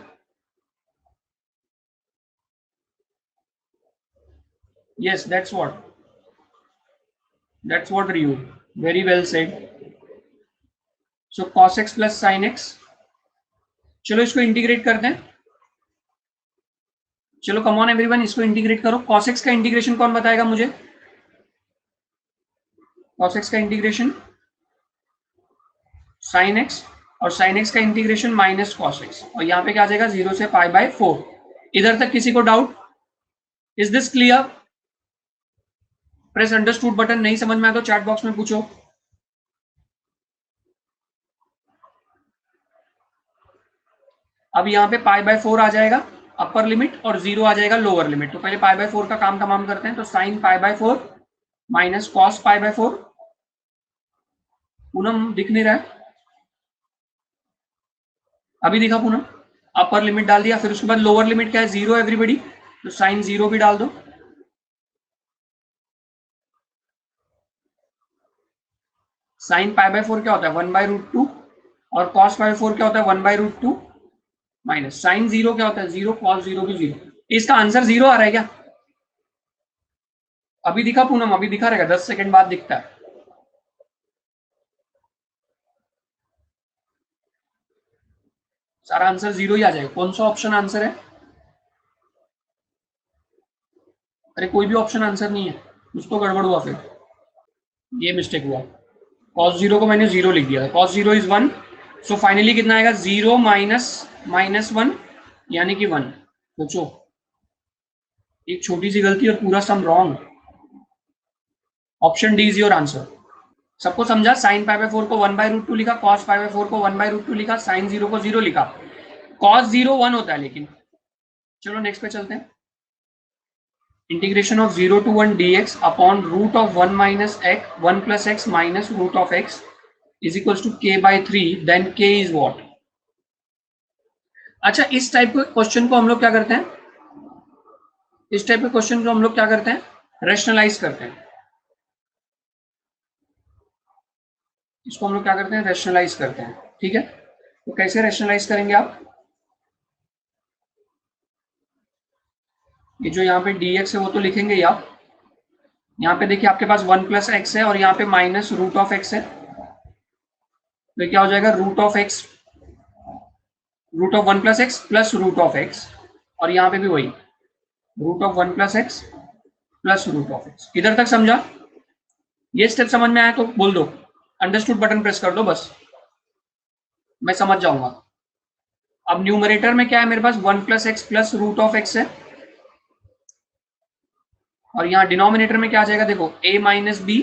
yes that's what Ryu, very well said। so cos x + sin x, चलो इसको इंटीग्रेट करते हैं, चलो कम ऑन एवरीवन इसको integrate करो। cos x का इंटीग्रेशन कौन बताएगा मुझे, cos x का इंटीग्रेशन sin x, और sin x का इंटीग्रेशन माइनस cos x, और यहाँ पे क्या आ जाएगा 0 से π/4। इधर तक किसी को doubt, is this clear? Press understood button, नहीं समझ में आया तो चैट बॉक्स में पूछो। अब यहाँ पे π/4 आ जाएगा अपर लिमिट और 0 आ जाएगा लोअर लिमिट, तो पहले π/4 का काम तमाम करते हैं, तो sin π/4 माइनस cos π/4, पूनम दिख नहीं रहा है, अभी दिखा पूनम, अपर लिमिट डाल दिया, फिर उसके बाद लोअर लिमिट क्या है 0 एवरीबॉडी, तो sin 0 भी डाल दो। sin π/4 क्या होता है 1/√2, और cos π/4 क्या होता है 1/√2, माइनस साइन जीरो क्या होता है, जीरो, कॉस जीरो भी जीरो। इसका आंसर जीरो आ रहा है क्या? अभी दिखा पूनम, अभी दिखा रहेगा, 10 सेकंड बाद दिखता है। सारा आंसर जीरो ही आ जाएगा। कौन सा ऑप्शन आंसर है? अरे कोई भी ऑप्शन आंसर नहीं है, कुछ तो गड़बड़ हुआ, फिर ये मिस्टेक हुआ। कॉस जीरो को मैंने जीरो लिख दिया था, cos zero is one, so finally कितना आएगा, जीरो माइनस माइनस वन यानी कि वन। सोचो, एक छोटी सी गलती और पूरा sum wrong. Option D is your answer. सबको समझा? साइन पाई बाय 4 को 1/√2 लिखा, कॉस पाई बाय 4 को 1/√2 लिखा, साइन जीरो को जीरो लिखा, कॉस जीरो वन होता है लेकिन। चलो नेक्स्ट पे चलते हैं। Integration of 0 to 1 dx upon root of 1 minus x 1 plus x minus root of x is equal to k/3, then k is what? अच्छा, इस टाइप के क्वेश्चन को हम लोग क्या करते हैं, इस टाइप के क्वेश्चन को हम लोग क्या करते हैं, रेशनलाइज करते हैं। इसको हम लोग क्या करते हैं, रेशनलाइज करते हैं। ठीक है, तो कैसे रेशनलाइज करेंगे आप? ये जो यहाँ पे dx है वो तो लिखेंगे ही आप। यहाँ पे देखिए आपके पास 1 प्लस एक्स है और यहाँ पे माइनस रूट ऑफ एक्स है, तो क्या हो जाएगा, root of x, root of 1 plus x plus root of x, और यहाँ पे भी वही root of 1 plus x plus root of x. इधर तक समझा? ये स्टेप समझ में आया तो बोल दो, अंडरस्टूड बटन प्रेस कर दो, बस मैं समझ जाऊंगा। अब न्यूमरेटर में क्या है मेरे पास, 1 plus x plus root of x है, और यहाँ डिनोमिनेटर में क्या आ जाएगा, देखो a minus b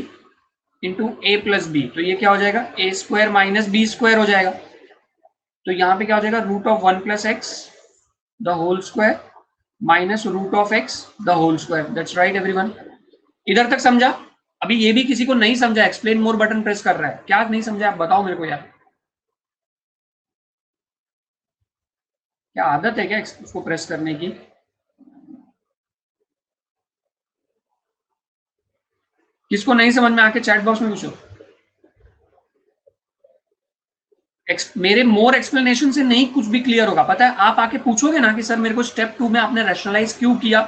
into a plus b, तो ये क्या हो जाएगा, a square minus b square हो जाएगा। तो यहाँ पे क्या हो जाएगा, root of 1 plus x the whole square minus root of x the whole square. That's right everyone. इधर तक समझा? अभी ये भी किसी को नहीं समझा, एक्सप्लेन मोर बटन प्रेस कर रहा है, क्या नहीं समझा आप बताओ मेरे को यार। क्या आदत है क्या उसको प्रेस करने की? किसको नहीं समझ में आके चैट बॉक्स में पूछो। मेरे मोर एक्सप्लेनेशन से नहीं कुछ भी क्लियर होगा, पता है, आप आके पूछोगे ना कि सर मेरे को स्टेप 2 में आपने रैशनलाइज क्यों किया,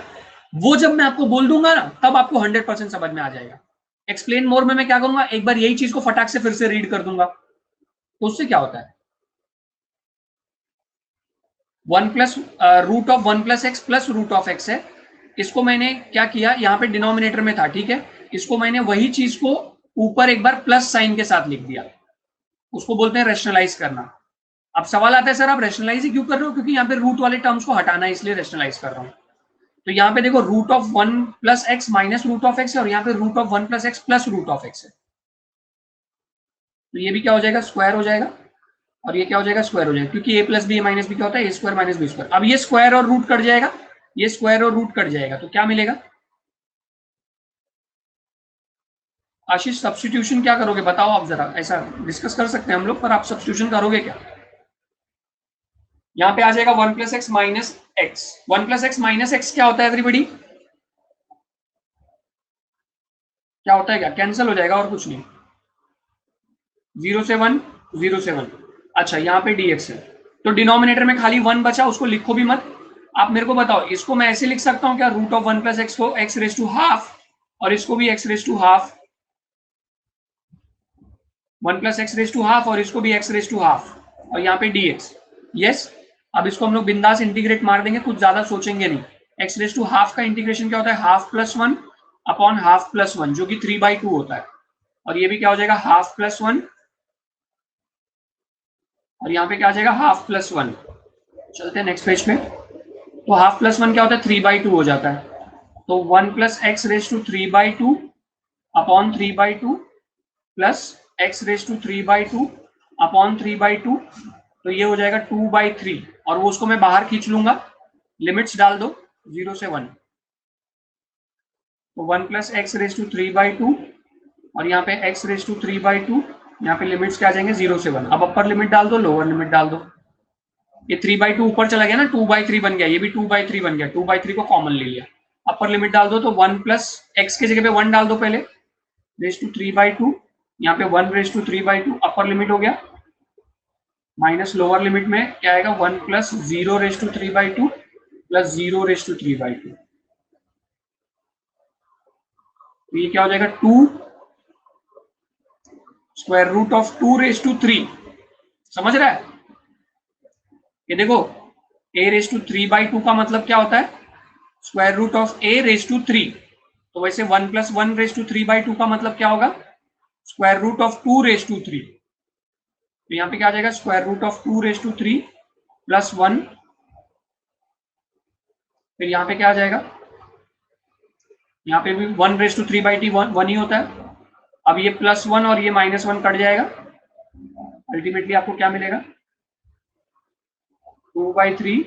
वो जब मैं आपको बोल दूंगा ना तब आपको 100% समझ में आ जाएगा। एक्सप्लेन मोर में मैं क्या करूंगा, एक बार यही चीज को फटाक से फिर से रीड कर दूंगा, तो उससे क्या होता है, 1 plus root of 1 plus x plus root of x है, इसको मैंने क्या किया, यहाँ पे डिनोमिनेटर में था, ठीक है, इसको मैंने वही चीज को ऊपर एक बार प्लस साइन के साथ लिख दिया, उसको बोलते हैं रैशनलाइज करना। अब सवाल आता है सर आप रैशनलाइज ही क्यों कर रहे हो, क्योंकि यहाँ पे रूट वाले टर्म्स को हटाना है इसलिए रैशनलाइज कर रहा हूँ। तो यहाँ पे देखो root of 1 plus x minus root of x है, और यहाँ पे root of 1 plus x plus root of x है, तो ये भी क्या हो जाएगा, स्क्वायर हो जाएगा, और ये क्या हो जाएगा, स्क्वायर हो जाएगा, क्योंकि ए प्लस बी माइनस बी क्या होता है, ए स्क्वायर माइनस बी स्क्वायर। अब ये स्क्वायर और रूट कट जाएगा, ये स्क्वायर और रूट कट जाएगा, तो क्या मिलेगा? आशीष सब्स्टिट्यूशन क्या करोगे बताओ आप जरा, ऐसा डिस्कस कर सकते हैं हम लोग, पर आप सब्स्टिट्यूशन करोगे क्या? यहाँ पे आ जाएगा 1 plus x minus x, 1 plus x minus x क्या होता है एवरीबडी, क्या होता है, क्या कैंसिल हो जाएगा और कुछ नहीं, 0 से 1 0 से 1। अच्छा यहाँ पे dx है, तो डिनोमिनेटर में खाली 1 बचा, उसको लिखो भी मत। आप मेरे को बताओ, इसको मैं ऐसे लिख सकता हूँ क्या, रूट ऑफ 1 प्लस एक्स को x रेज टू हाफ, और इसको भी x raise to half, 1 plus x raise to half और इसको भी x रेज टू हाफ, और यहाँ पे dx। यस, अब इसको हम लोग बिंदास इंटीग्रेट मार देंगे, कुछ ज्यादा सोचेंगे नहीं। x रेज टू हाफ का इंटीग्रेशन क्या होता है, half plus 1 upon half plus 1, जो कि 3/2 होता है, और ये भी क्या हो जाएगा, हाफ प्लस 1, और यहाँ पे क्या आ जाएगा, हाफ प्लस 1। चलते हैं नेक्स्ट पेज पे। तो हाफ प्लस 1 क्या होता है, 3/2 हो जाता है, तो 1 plus x raise to 3/2 upon 3/2 plus x raise to 3/2 upon 3/2, तो ये हो जाएगा 2/3, और वो उसको मैं बाहर खींच लूंगा, लिमिट्स डाल दो 0 से 1, तो 1 प्लस एक्स रेज टू 3/2, और यहाँ पे एक्स रेज टू 3/2, यहाँ पे लिमिट्स क्या आ जाएंगे, 0 से 1। अब अपर लिमिट डाल दो, लोअर लिमिट डाल दो, ये 3/2 ऊपर चला गया ना, 2/3 बन गया, ये भी 2/3 बन गया, 2/3 को कॉमन ले लिया, अपर लिमिट डाल दो, तो 1 प्लस एक्स की जगह पे 1 डाल दो पहले, रेज टू 3/2, यहाँ पे 1 रेज टू 3/2 अपर लिमिट हो गया, माइनस लोअर लिमिट में क्या आएगा 1 प्लस 0^3/2 प्लस 0^3/2। तो ये क्या हो जाएगा 2 स्क्वायर रूट ऑफ 2^3। समझ रहा है? ये देखो a^3/2 का मतलब क्या होता है स्क्वायर रूट ऑफ a^3। तो वैसे 1 प्लस 1^3/2 का मतलब क्या होगा स्क्वायर रूट ऑफ 2^3। तो यहाँ पे क्या आ जाएगा स्क्वायर रूट ऑफ 2^3 प्लस 1। फिर यहाँ पे क्या आ जाएगा यहाँ पे भी 1^3/2 1 ही होता है। अब ये +1 और ये -1 कट जाएगा। अल्टीमेटली आपको क्या मिलेगा 2/3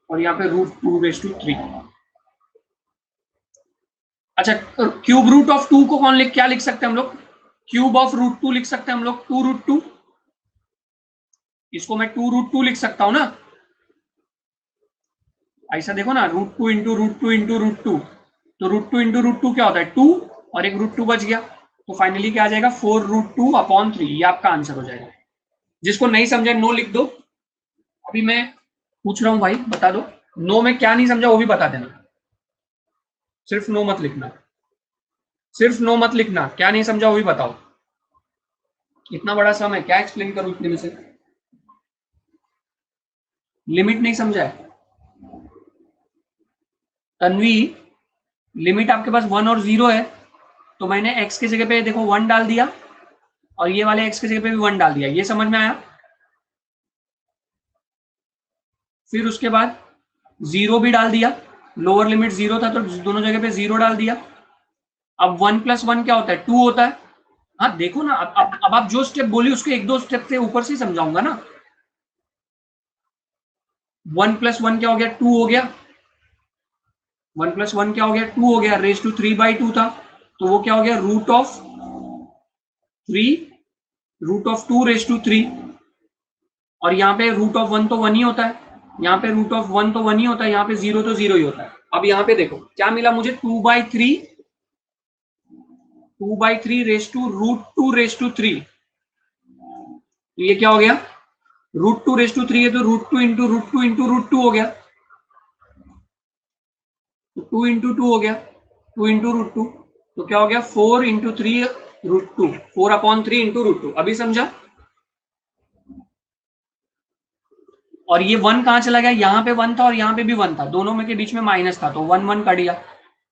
और यहाँ पे √2^3। अच्छा क्यूब रूट ऑफ 2 को क्या लिख सकते हैं हम लोग क्यूब ऑफ √2 लिख सकते हैं हम लोग 2√2। इसको मैं 2√2 लिख सकता हूं ना। ऐसा देखो ना √2 इंटू √2 इंटू √2। तो √2 इंटू √2 क्या होता है 2 और एक √2 बच गया। तो फाइनली क्या आ जाएगा 4√2/3। ये आपका आंसर हो जाएगा। जिसको नहीं समझा नो लिख दो। अभी मैं पूछ रहा हूं भाई बता दो नो में क्या नहीं समझा वो भी बता देना। सिर्फ नो मत लिखना। सिर्फ नो मत लिखना। क्या नहीं समझा वो भी बताओ। इतना बड़ा सम है क्या एक्सप्लेन करूं इतने में से। लिमिट नहीं समझा है तन्वी। लिमिट आपके पास 1 और 0 है तो मैंने x की जगह पे देखो 1 डाल दिया और ये वाले x की जगह पे भी 1 डाल दिया। ये समझ में आया। फिर उसके बाद 0 भी डाल दिया। लोअर लिमिट 0 था तो दोनों जगह पे 0 डाल दिया। अब 1 + 1 क्या होता है 2 होता है। हाँ देखो ना अब आप जो स्टेप बोली उसके एक दो स्टेप से ऊपर से समझाऊंगा ना। 1 + 1 क्या हो गया 2 हो गया। 1 + 1 क्या हो गया 2 हो गया। (3/2 था तो वो क्या हो गया √2^3 और यहाँ पे √1 तो 1 ही होता है। यहाँ पे √1 तो 1 ही होता है। यहाँ पे 0 तो 0 ही होता है। अब यहाँ पे देखो क्या मिला मुझे 2/3 √2^3। ये क्या हो गया √2^3 है तो √2 इंटू √2 इंटू √2 हो गया। तो 2 इंटू 2 हो गया 2 इंटू √2 तो क्या हो गया 4 इंटू 3 √2 4/3 इंटू √2। अभी समझा। और ये 1 कहां चला गया यहाँ पे 1 था और यहाँ पे भी 1 था दोनों में के बीच में माइनस था तो 1 1 कट गया।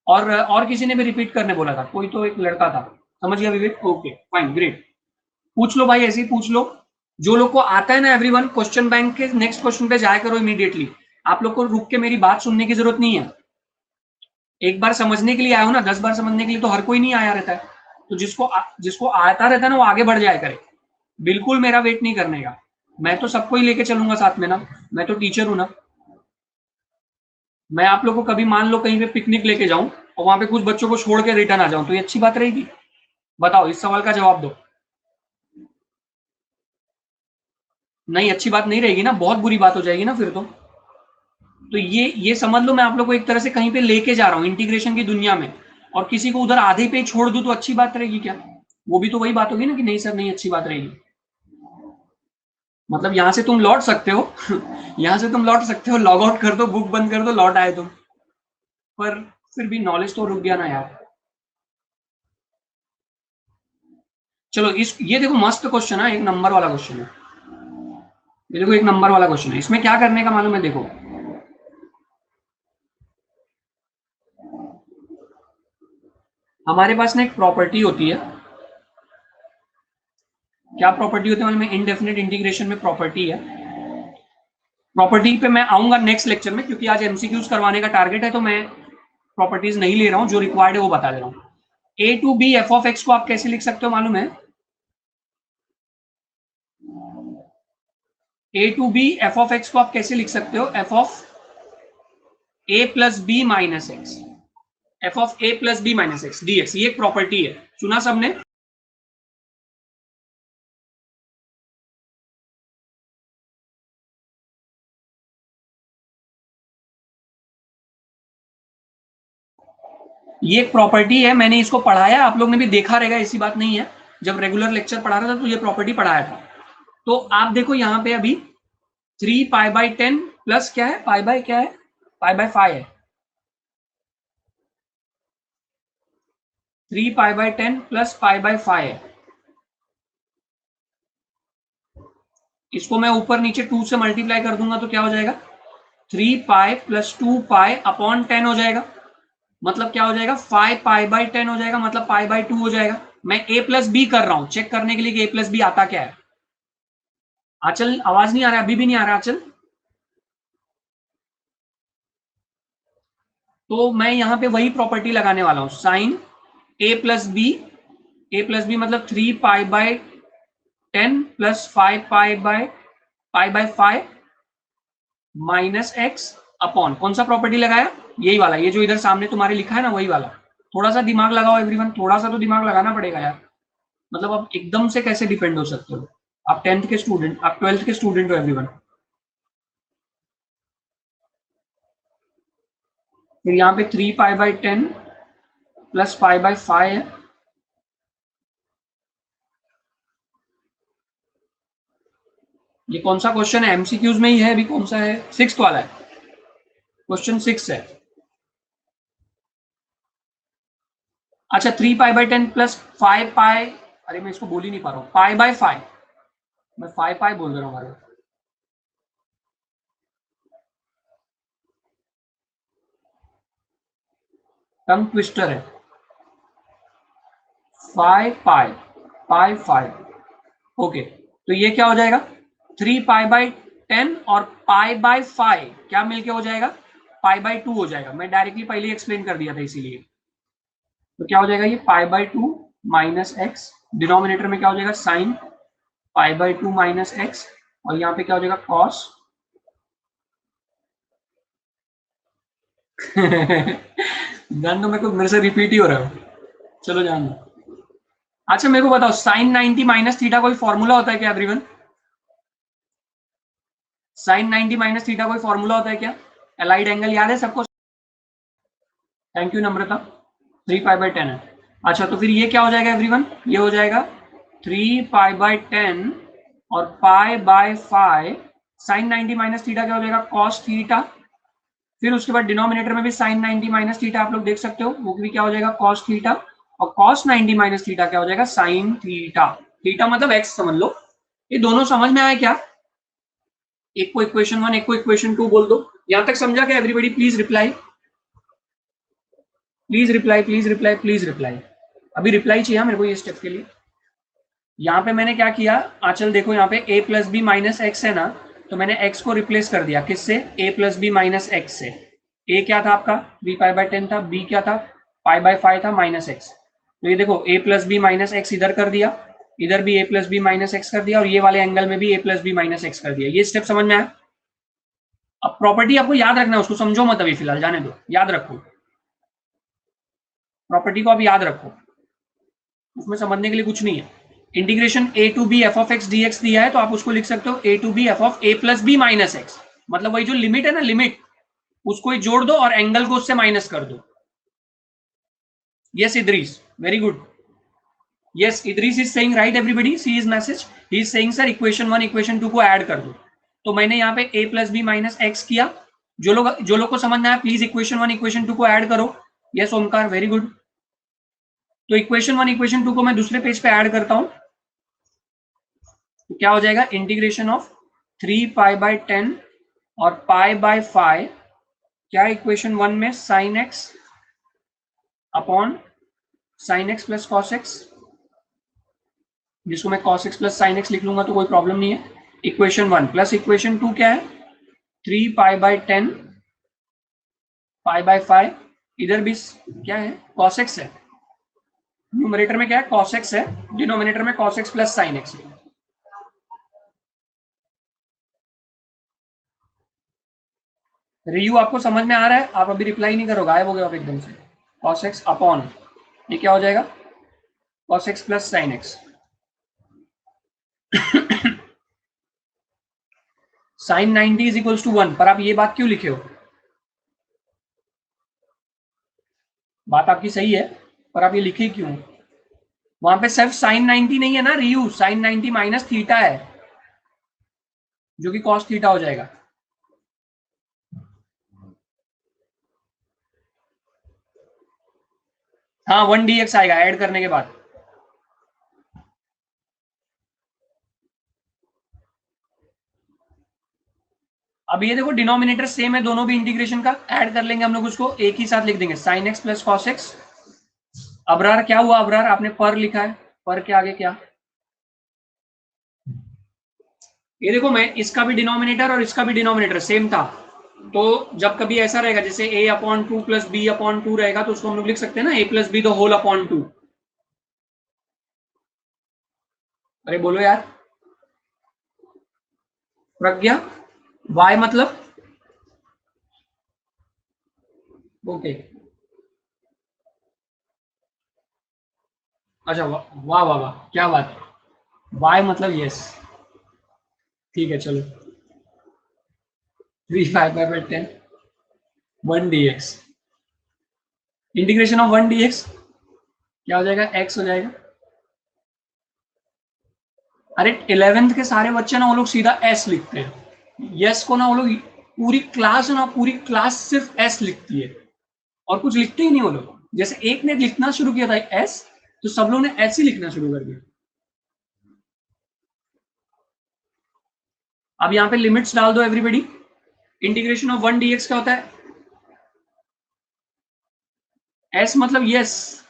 और किसी ने भी रिपीट करने बोला था कोई तो एक लड़का था। समझ गया विवेक। Okay fine great. पूछ लो भाई ऐसे ही पूछ लो। जो लोग को आता है ना एवरीवन क्वेश्चन बैंक के नेक्स्ट क्वेश्चन पे जाया करो इमीडिएटली। आप लोग को रुक के मेरी बात सुनने की जरूरत नहीं है। एक बार समझने के लिए आया हो ना 10 बार समझने के लिए तो हर कोई नहीं आया रहता है। तो जिसको आता रहता है ना वो आगे बढ़ जाया करे। बिल्कुल मेरा वेट नहीं करने का। मैं तो सबको ही लेके चलूंगा साथ में ना। मैं तो टीचर हूं ना। मैं आप लोग को कभी मान लो कहीं पे पिकनिक लेके जाऊं और वहां पे कुछ बच्चों को छोड़ के रिटर्न आ जाऊं तो ये अच्छी बात रहेगी। बताओ इस सवाल का जवाब दो। नहीं अच्छी बात नहीं रहेगी ना बहुत बुरी बात हो जाएगी ना फिर तो ये समझ लो मैं आप लोग को एक तरह से कहीं पे लेके जा रहा हूँ इंटीग्रेशन की दुनिया में। और किसी को उधर आधे पे छोड़ दूं तो अच्छी बात रहेगी क्या। वो भी तो वही बात होगी ना कि नहीं सर नहीं अच्छी बात रहेगी। मतलब यहाँ से तुम लौट सकते हो यहाँ से तुम लौट सकते हो लॉग आउट कर दो बुक बंद कर दो लौट आए तुम। पर फिर भी नॉलेज तो रुक गया ना यार। चलो ये देखो मस्त क्वेश्चन है। एक नंबर वाला क्वेश्चन है। ये देखो एक नंबर वाला क्वेश्चन है। इसमें क्या करने का मालूम है देखो। हमारे पास ना एक प्रॉपर्टी होती है। क्या प्रॉपर्टी होती है मालूम है इनडेफिनेट इंटीग्रेशन में प्रॉपर्टी है। प्रॉपर्टी पे मैं आऊंगा नेक्स्ट लेक्चर में क्योंकि आज एमसीक्यूज करवाने का टारगेट है तो मैं प्रॉपर्टीज नहीं ले रहा हूं। जो रिक्वायर्ड है वो बता दे रहा हूं। A to b f of x को आप कैसे लिख सकते हो मालूम है। A to b f of x को आप कैसे लिख सकते हो f of a plus b minus x. F of a plus b minus x d x ये एक प्रॉपर्टी है। सुना सबने। ये एक प्रॉपर्टी है। मैंने इसको पढ़ाया आप लोग ने भी देखा रहेगा ऐसी बात नहीं है। जब रेगुलर लेक्चर पढ़ा रहा था तो ये प्रॉपर्टी पढ़ाया था। तो आप देखो यहाँ पे अभी 3π/10 प्लस क्या है, पाई बाय क्या है, π/5 है। 3π/10 प्लस π/5 है। इसको मैं ऊपर नीचे 2 से मल्टीप्लाई कर दूंगा तो क्या हो जाएगा, 3π प्लस 2π/10 हो जाएगा। मतलब क्या हो जाएगा, 5π/10 हो जाएगा, मतलब π/2 हो जाएगा। मैं a प्लस बी कर रहा हूं चेक करने के लिए कि a प्लस बी आता क्या है। आंचल आवाज नहीं आ रहा, अभी भी नहीं आ रहा आंचल। तो मैं यहां पे वही प्रॉपर्टी लगाने वाला हूं, sine a plus b, a plus b मतलब 3π/10 प्लस 5π/5 माइनस एक्स अपॉन कौन सा प्रॉपर्टी लगाया, यही वाला, ये जो इधर सामने तुम्हारे लिखा है ना वही वाला। थोड़ा सा दिमाग लगाओ एवरीवन, थोड़ा सा तो दिमाग लगाना पड़ेगा यार। मतलब आप एकदम से कैसे डिपेंड हो सकते हो, आप 10th के स्टूडेंट, आप 12th के स्टूडेंट हो एवरीवन। फिर यहाँ पे 3π/10 प्लस 5/5 है। ये कौन सा क्वेश्चन है, एमसीक्यूज में ही है, अभी कौन सा है, 6th वाला है, क्वेश्चन 6 है। अच्छा 3π/10 प्लस 5π, अरे मैं इसको बोल ही नहीं पा रहा हूँ, π/5, मैं 5π बोल रहा हूँ। टंग ट्विस्टर है, 5π ओके। तो ये क्या हो जाएगा, 3π/10 और π/5 क्या मिलके हो जाएगा, π/2 हो जाएगा। मैं डायरेक्टली पहले ही एक्सप्लेन कर दिया था इसीलिए। तो क्या हो जाएगा ये π/2 माइनस एक्स, डिनोमिनेटर में क्या हो जाएगा साइन π/2 माइनस एक्स, और यहाँ पे क्या हो जाएगा कॉस जान दो, मेरे को, मेरे से रिपीट ही हो रहा है, चलो जान दो। अच्छा मेरे को बताओ, साइन 90 माइनस थीटा कोई फॉर्मूला होता है क्या एवरीवन, साइन 90 माइनस थीटा कोई फॉर्मूला होता है क्या, एलाइड एंगल याद है सबको, थैंक यू नम्रता, 3π/10 है। अच्छा तो फिर ये क्या हो जाएगा एवरीवन, ये हो जाएगा 3π/10 और π/5 साइन 90 माइनस थीटा क्या हो जाएगा कॉस थीटा। फिर उसके बाद डिनोमिनेटर में भी साइन 90 माइनस थीटा आप लोग देख सकते हो, वो भी क्या हो जाएगा कॉस थीटा, और कॉस 90 माइनस थीटा क्या हो जाएगा साइन थीटा। थीटा मतलब एक्स समझ लो। ये दोनों समझ में आया क्या, एक को इक्वेशन 1 एक को इक्वेशन 2 बोल दो। यहां तक समझा क्या everybody, please reply, please reply, please reply, please reply. अभी रिप्लाई चाहिए मेरे को ये स्टेप के लिए। यहाँ पे मैंने क्या किया आंचल, देखो यहाँ पे a plus b minus x है ना, तो मैंने x को रिप्लेस कर दिया किससे, a plus b minus x से। a क्या था आपका 3π/10 था, b क्या था π/5 था माइनस एक्स। तो ये देखो a plus b minus x इधर कर दिया, इधर भी a plus b minus x कर दिया, और ये वाले एंगल में भी a plus b minus x कर दिया। ये स्टेप समझ में आया। अब प्रॉपर्टी आपको याद रखना है, उसको समझो मत अभी फिलहाल, जाने दो, याद रखो प्रॉपर्टी को, अब याद रखो, उसमें समझने के लिए कुछ नहीं है। Integration a to b f of x d x दिया है, तो आप उसको लिख सकते हो a to b f of a plus b minus x, मतलब वही जो लिमिट है ना, लिमिट उसको ही जोड़ दो और एंगल को उससे माइनस कर दो। Yes Idris, very good. Yes Idris is saying right everybody, see his message, he is saying sir equation 1 equation 2 को ऐड कर दो। तो मैंने यहाँ पे a plus b minus x किया। जो लोग को समझ में आया प्लीज इक्वेशन 1 इक्वेशन 2 को ऐड करो। Yes Omkar, very good. तो इक्वेशन 1 इक्वेशन 2 को मैं दूसरे पेज पे ऐड करता हूं, तो क्या हो जाएगा इंटीग्रेशन ऑफ 3π/10 और π/5 क्या इक्वेशन 1 में sine x upon sine x plus cos x, जिसको मैं cos x plus sine x लिख लूंगा तो कोई प्रॉब्लम नहीं है। इक्वेशन 1 प्लस इक्वेशन 2 क्या है 3π/10 π/5, इधर भी क्या है कॉस एक्स है, न्यूमरेटर में क्या है cos x है, डिनोमिनेटर में cos x plus sin x है। रियू आपको समझ में आ रहा है, आप अभी रिप्लाई नहीं करो, गायब हो गए आप एकदम से। cos x अपॉन ये क्या हो जाएगा cos x plus sin x। sin 90 is equals to 1, पर आप ये बात क्यों लिखे हो, बात आपकी सही है पर आप ये लिखे क्यों, वहां पे सिर्फ sin 90 नहीं है ना रियू, sin 90 माइनस थीटा है, जो कि cos थीटा हो जाएगा। हाँ 1 dx आएगा ऐड करने के बाद। अब ये देखो डिनोमिनेटर सेम है दोनों भी इंटीग्रेशन का, ऐड कर लेंगे हम लोग उसको, एक ही साथ लिख देंगे sin x plus cos x। Abrar क्या हुआ, अबरार आपने पर लिखा है, पर के आगे क्या, ये देखो मैं इसका भी डिनोमिनेटर और इसका भी डिनोमिनेटर सेम था, तो जब कभी ऐसा रहेगा जैसे a upon 2 plus b upon 2 रहेगा तो उसको हम लोग लिख सकते हैं ना a plus b the whole upon 2। अरे बोलो यार, प्रज्ञा, y मतलब ओके, अच्छा वाह वाह वाह वाह, क्या बात है, y मतलब यस, ठीक है चलो, 3 5/10 1 dx, इंटीग्रेशन ऑफ 1 dx क्या हो जाएगा, x हो जाएगा। अरे 11th के सारे बच्चे ना वो लोग सीधा s लिखते हैं, यस को ना वो लोग पूरी क्लास है ना, पूरी क्लास सिर्फ s लिखती है और कुछ लिखते ही नहीं वो लोग, जैसे एक ने लिखना शुरू किया था s तो सब लोग ने s ही लिखना शुरू कर दिया। अब यहाँ पे लिमिट्स डाल दो एवरीबॉडी, इंटीग्रेशन ऑफ 1 dx क्या होता है, s मतलब यस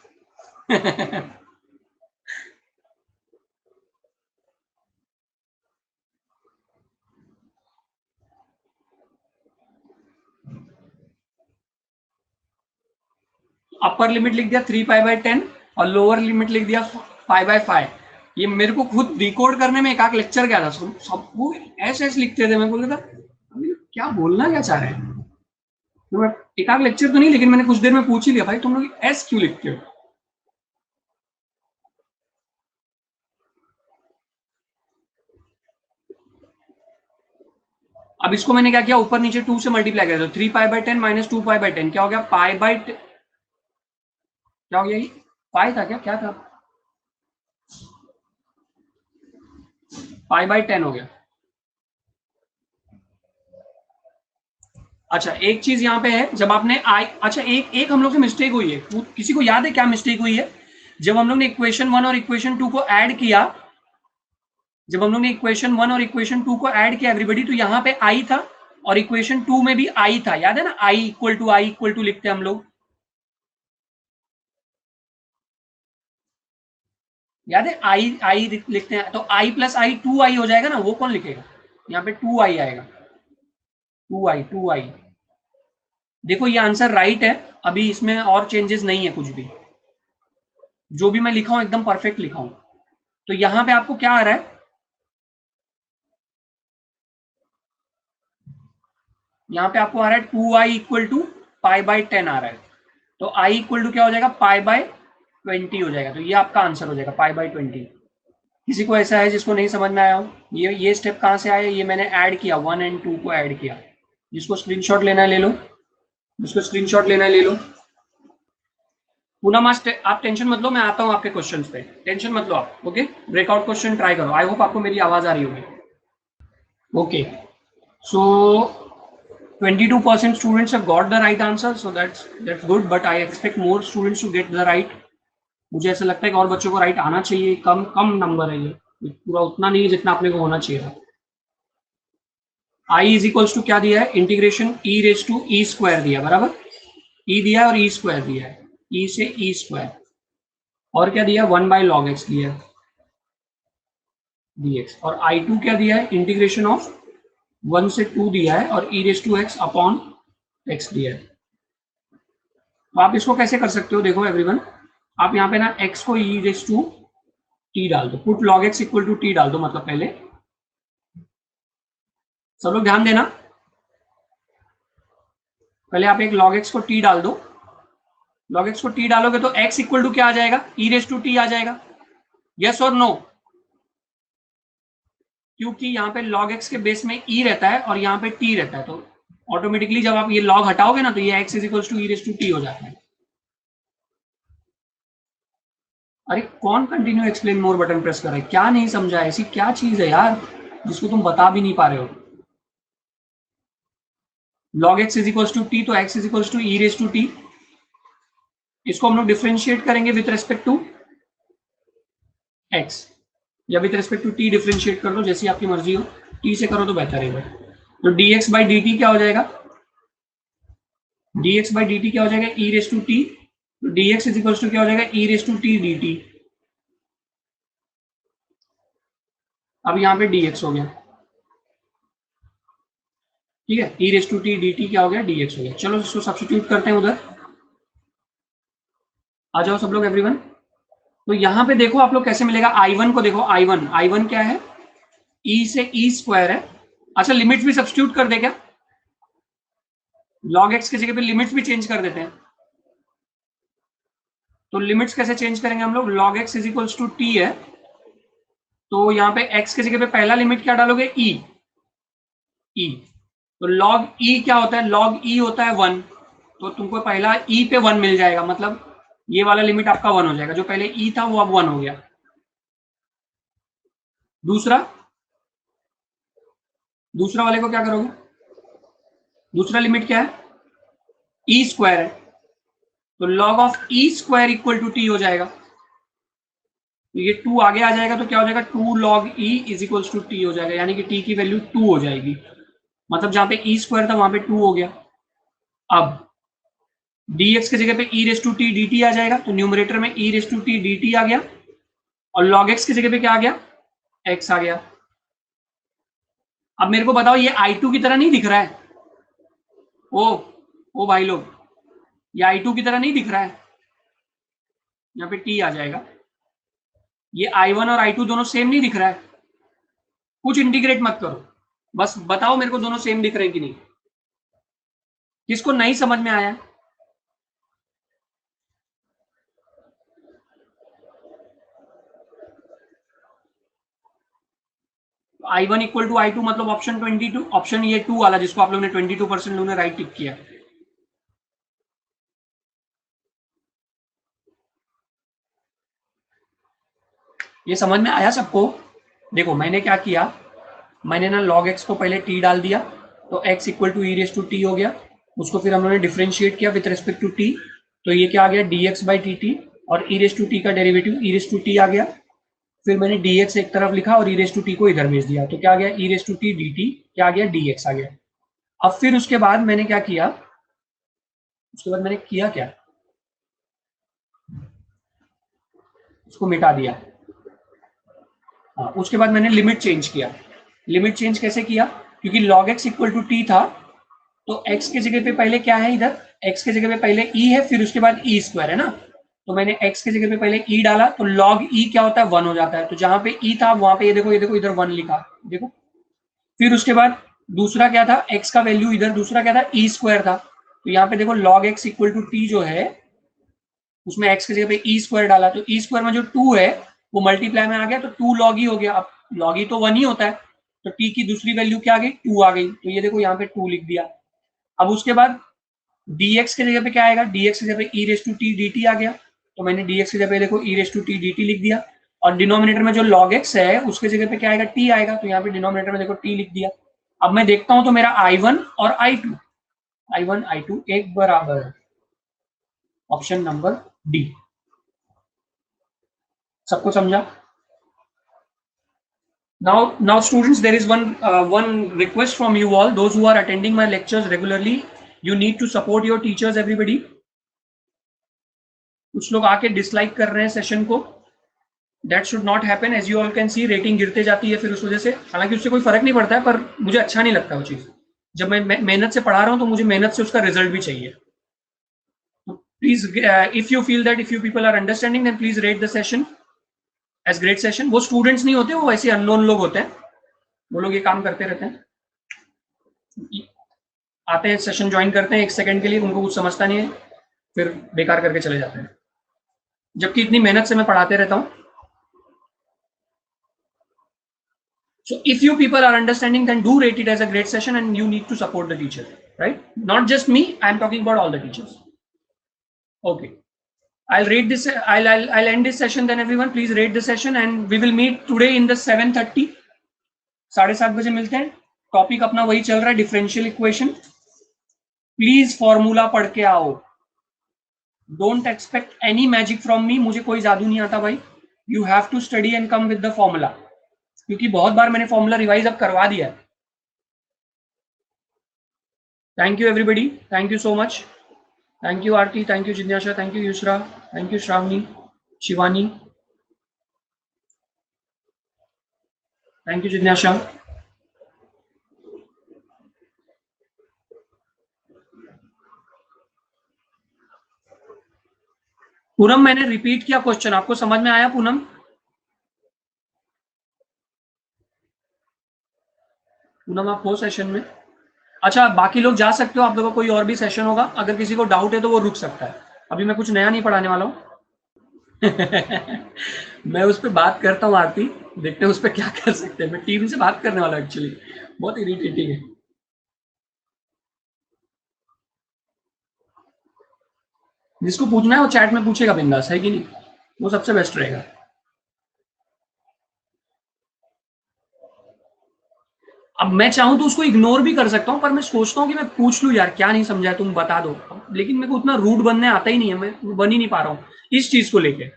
अपर लिमिट लिख दिया 3 π/10 और लोअर लिमिट लिख दिया 5/5। ये मेरे को खुद डिकोड करने में एक आध लेक्चर गया था, सबको ऐसे ऐसे लिखते थे, मैं बोल रहा था क्या बोलना क्या चाह रहे हैं, तो मैं एक आध लेक्चर तो नहीं लेकिन मैंने कुछ देर में पूछ ही लिया भाई तुम लोग एस क्यों लिखते हो। अब इसको मैंने क्या किया, ऊपर नीचे 2 से मल्टीप्लाई किया, तो 3 π/10 माइनस 2 π/10 क्या हो गया, क्या हो गया, ये पाई था क्या था, π/10 हो गया। अच्छा एक चीज यहाँ पे है, जब आपने आई, अच्छा एक एक हम लोग से मिस्टेक हुई है, किसी को याद है क्या मिस्टेक हुई है, जब हम लोग ने इक्वेशन 1 और इक्वेशन 2 को ऐड किया, जब हम लोग ने इक्वेशन 1 और इक्वेशन 2 को ऐड किया एवरीबॉडी, तो यहाँ पे आई था और इक्वेशन 2 में भी आई था, याद है ना, आई इक्वल टू लिखते हैं हम लोग, याद है आई लिखते हैं, तो आई प्लस आई 2 आई हो जाएगा ना, वो कौन लिखेगा, यहाँ पे 2 आई आएगा, 2 आई देखो ये आंसर राइट है, अभी इसमें और चेंजेस नहीं है कुछ भी, जो भी मैं लिखा हूं एकदम परफेक्ट लिखा हूं। तो यहां पे आपको क्या आ रहा है, यहाँ पे आपको आ रहा है 2i इक्वल टू π/10 आ रहा है, तो i इक्वल टू क्या हो जाएगा, π/20 हो जाएगा, तो ये आपका आंसर हो जाएगा π/20। किसी को ऐसा है जिसको नहीं समझ में आया हो, ये स्टेप कहाँ से आया, ये मैंने ऐड किया 1 और 2 को ऐड किया, जिसको स्क्रीनशॉट लेना है ले लो, जिसको स्क्रीनशॉट लेना है ले लो। पूनम आप टेंशन मत लो, मैं आता हूँ आपके क्वेश्चंस पे, टेंशन मत लो आप, ओके, ब्रेकआउट क्वेश्चन ट्राई करो, आई होप आपको मेरी आवाज आ रही होगी। Okay so 22% students have got the right answer, so that's good, but I expect more students to get the right। मुझे ऐसा लगता है कि और बच्चों को राइट आना चाहिए, कम कम नंबर है ये पूरा उतना नहीं है जितना अपने को होना चाहिए था। आई इज इक्वल्स टू क्या दिया है, integration e raise to e square दिया, बराबर, ई दिया और ई स्क्वायर दिया है, ई से ई स्क्वायर, और क्या दिया 1/log x दिया dx, और I2 क्या दिया है, इंटीग्रेशन ऑफ 1 से 2 दिया है और e raise to x upon x दिया है। तो आप इसको कैसे कर सकते हो, देखो एवरीवन, आप यहाँ पे ना x को e रेज टू t डाल दो, put log x equal to t डाल दो, मतलब पहले सब लोग ध्यान देना, पहले आप एक log x को t डाल दो, log x को t डालोगे तो x इक्वल टू क्या आ जाएगा, e रेज टू t आ जाएगा, यस और नो, क्योंकि यहाँ पे log x के बेस में e रहता है और यहाँ पे t रहता है, तो ऑटोमेटिकली जब आप ये log हटाओगे ना तो ये x is equal to e raise to t हो जाता है। अरे कौन continue explain more button press कर रहा है, क्या नहीं समझा, ऐसी क्या चीज है यार जिसको तुम बता भी नहीं पा रहे हो। log x is equal to t, तो x is equal to e raise to t. इसको हम लोग डिफरेंशिएट करेंगे विथ रेस्पेक्ट टू x या with respect to t, differentiate कर दो जैसी आपकी मर्जी हो, t से करो तो बेहतर रहेगा। तो dx बाई dt क्या हो जाएगा, dx बाई dt क्या हो जाएगा, e रेज टू t, तो dx इज इक्वल टू क्या हो जाएगा, e raise to t dt। अब यहाँ पे dx हो गया, ठीक है, e raise to t dt क्या हो गया, dx हो गया। चलो इसको सब्स्टिट्यूट करते हैं उधर, आ जाओ सब लोग एवरीवन। तो यहाँ पे देखो आप लोग कैसे मिलेगा, I1 को देखो, I1 क्या है, e से e स्क्वायर है। अच्छा लिमिट्स भी सब्स्टिट्यूट कर दे क्या, log x की जगह पे लिमिट्स भी चेंज कर देते हैं। तो लिमिट्स कैसे चेंज करेंगे हम लोग, log x is equals to t है, तो यहाँ पे x की जगह पे पहला लिमिट क्या डालोगे, e। तो log e क्या होता है, log e होता है 1, तो तुमको पहला e पे 1 मिल जाएगा, मतलब ये वाला लिमिट आपका 1 हो जाएगा, जो पहले e था वो अब 1 हो गया। दूसरा वाले को क्या करोगे, दूसरा लिमिट क्या है, e स्क्वायर है, तो log of e square equal to t हो जाएगा। तो ये 2 आगे आ जाएगा तो क्या हो जाएगा, 2 log e is equal to t हो जाएगा, यानी कि t की वैल्यू 2 हो जाएगी, मतलब जहां पे e स्क्वायर था वहां पे 2 हो गया। अब dx की जगह पे e raise to t dt आ जाएगा, तो न्यूमरेटर में e raise to t dt आ गया, और log x की जगह पे क्या आ गया, x आ गया। अब मेरे को बताओ ये I2 की तरह नहीं दिख रहा है, ओ भाई लोग, ये I2 की तरह नहीं दिख रहा है, यहाँ पे t आ जाएगा। ये I1 और I2 दोनों सेम नहीं दिख रहा है, कुछ इंटीग्रेट मत करो, बस बताओ मेरे को दोनों सेम दिख रहे हैं कि नहीं, किसको नहीं समझ में आया। I1 इक्वल टू I2 मतलब ऑप्शन 22, ऑप्शन ये 2 वाला जिसको आप लोगों ने 22% लोगों ने राइट टिक किया। ये समझ में आया सबको। देखो मैंने क्या किया, मैंने ना log x को पहले t डाल दिया, तो x equal to e raise to t हो गया, उसको फिर हम लोगों ने डिफरेंशिएट किया विथ रेस्पेक्ट टू t, तो ये क्या आ गया, dx बाई dt, और ई रेज टू टी का derivative e raise to t आ गया। फिर मैंने dx एक तरफ लिखा और ई रेज टू टी को इधर भेज दिया, तो क्या आ गया, ई रेज टू टी dt, क्या आ गया, dx आ गया। अब फिर उसके बाद मैंने क्या किया, क्या, उसको मिटा दिया। हाँ, उसके बाद मैंने लिमिट चेंज किया। लिमिट चेंज कैसे किया, क्योंकि log x equal to t था, तो x के जगह पे पहले क्या है, इधर x के जगह पे पहले e है, फिर उसके बाद e स्क्वायर है ना, तो मैंने x के जगह पे पहले e डाला, तो log e क्या होता है, 1 हो जाता है, तो जहां पे e था वहां पे ये देखो इधर 1 लिखा, देखो। फिर उसके बाद दूसरा क्या था, x का वैल्यू इधर दूसरा क्या था, e स्क्वायर था, तो यहाँ पे देखो log x equal to t जो है उसमें x की जगह पे e स्क्वायर डाला, तो e स्क्वायर में जो 2 है वो मल्टीप्लाई में आ गया, तो 2 log e हो गया। अब log e तो 1 ही होता है, तो t की दूसरी वैल्यू क्या आ गई, 2 आ गई, तो ये देखो यहाँ पे 2 लिख दिया। अब उसके बाद dx की जगह पे क्या आएगा, dx की जगह पे e raise to t dt आ गया, तो मैंने dx की जगह पे देखो e raise to t dt लिख दिया, और डिनोमिनेटर में जो log x है उसके जगह पे क्या आएगा, t आएगा, तो यहाँ पे डिनोमिनेटर में देखो t लिख दिया। अब मैं देखता हूं तो मेरा I1 और I1 I2 एक बराबर है, ऑप्शन नंबर डी। सबको समझा। Now students, there is one request from you all, those who are attending my lectures regularly, you need to support your teachers everybody। कुछ लोग आके डिसलाइक कर रहे हैं सेशन को, that should not happen, as you all can see rating गिरते जाती है फिर उस वजह से, हालांकि उससे कोई फर्क नहीं पड़ता है, पर मुझे अच्छा नहीं लगता वो चीज, जब मैं मेहनत से पढ़ा रहा हूं तो मुझे मेहनत से उसका रिजल्ट भी चाहिए। Please if you feel that if you people are understanding then please rate the session as great session. वो स्टूडेंट्स नहीं होते, वो ऐसे अननोन लोग होते हैं, वो लोग ये काम करते रहते हैं, आते हैं सेशन ज्वाइन करते हैं 1 सेकंड के लिए, उनको कुछ समझता नहीं है, फिर बेकार करके चले जाते हैं, जबकि इतनी मेहनत से मैं पढ़ाते रहता हूँ। So if you people are understanding, then do rate it as a great session, and you need to support the teacher, right? Not just me, I'm talking about all the teachers. Okay, I'll rate this, I'll end this session then everyone, please rate the session, and we will meet today in the 7:30, 7:30 बजे मिलते हैं। Topic अपना वही चल रहा है, differential equation. Please formula पढ़ के आओ. Don't expect any magic from me. मुझे कोई जादू नहीं आता भाई. You have to study and come with the formula, क्योंकि बहुत बार मैंने फॉर्मूला रिवाइज अब करवा दिया है. Thank you everybody, thank you so much. Thank you Aarti, thank you जिज्ञासा, thank you Yusra, thank you Shravani, Shivani, thank you जिज्ञासा. पूनम मैंने रिपीट किया क्वेश्चन, आपको समझ में आया पूनम? पूनम आप हो सेशन में? अच्छा, बाकी लोग जा सकते हो, आप लोगों का कोई और भी सेशन होगा, अगर किसी को डाउट है तो वो रुक सकता है. अभी मैं कुछ नया नहीं पढ़ाने वाला हूँ. मैं उस पर बात करता हूँ आरती, देखते हैं उस पर क्या कर सकते हैं. मैं टीम से बात करने वाला एक्चुअली, बहुत इरिटेटिंग है. जिसको पूछना है वो चैट में पूछेगा बिंदास, है कि नहीं? वो सबसे बेस्ट रहेगा. अब मैं चाहूं तो उसको इग्नोर भी कर सकता हूं, पर मैं सोचता हूं कि मैं पूछ लूं यार, क्या नहीं समझा तुम बता दो. लेकिन मेरे को उतना रूड बनने आता ही नहीं है, मैं बन ही नहीं पा रहा हूं इस चीज को लेके.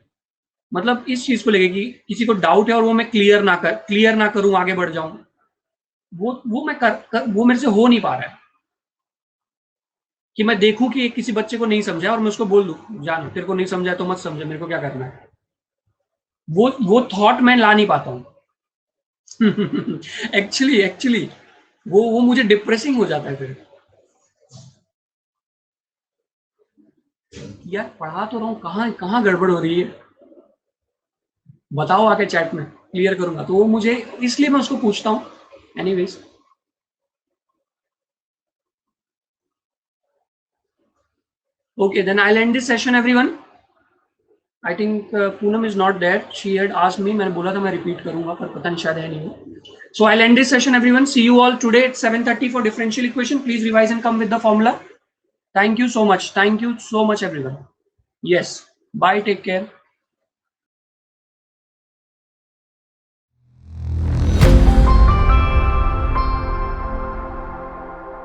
मतलब इस चीज को लेके कि किसी को डाउट है और वो मैं क्लियर ना करूं, आगे बढ़ जाऊं, वो मैं वो मेरे से हो नहीं पा रहा है. कि मैं देखूं कि किसी बच्चे को नहीं समझा और मैं उसको बोल दूं, जान तेरे को नहीं समझा तो मत समझे, मेरे को क्या करना है. वो थॉट मैं ला नहीं पाता हूं. एक्चुअली वो मुझे डिप्रेसिंग हो जाता है फिर. यार पढ़ा तो रहा हूँ, कहाँ कहाँ गड़बड़ हो रही है, बताओ आके चैट में, क्लियर करूंगा. तो वो मुझे, इसलिए मैं उसको पूछता हूँ. Anyways, okay, then I'll end this session everyone. I think Poonam is not there. She had asked me, मैंने बोला था मैं repeat करूंगा, पर पता नहीं शायद है नहीं वो. So I'll end this session everyone. See you all today at 7:30 for differential equation. Please revise and come with the formula. Thank you so much. Thank you so much everyone. Yes. Bye. Take care.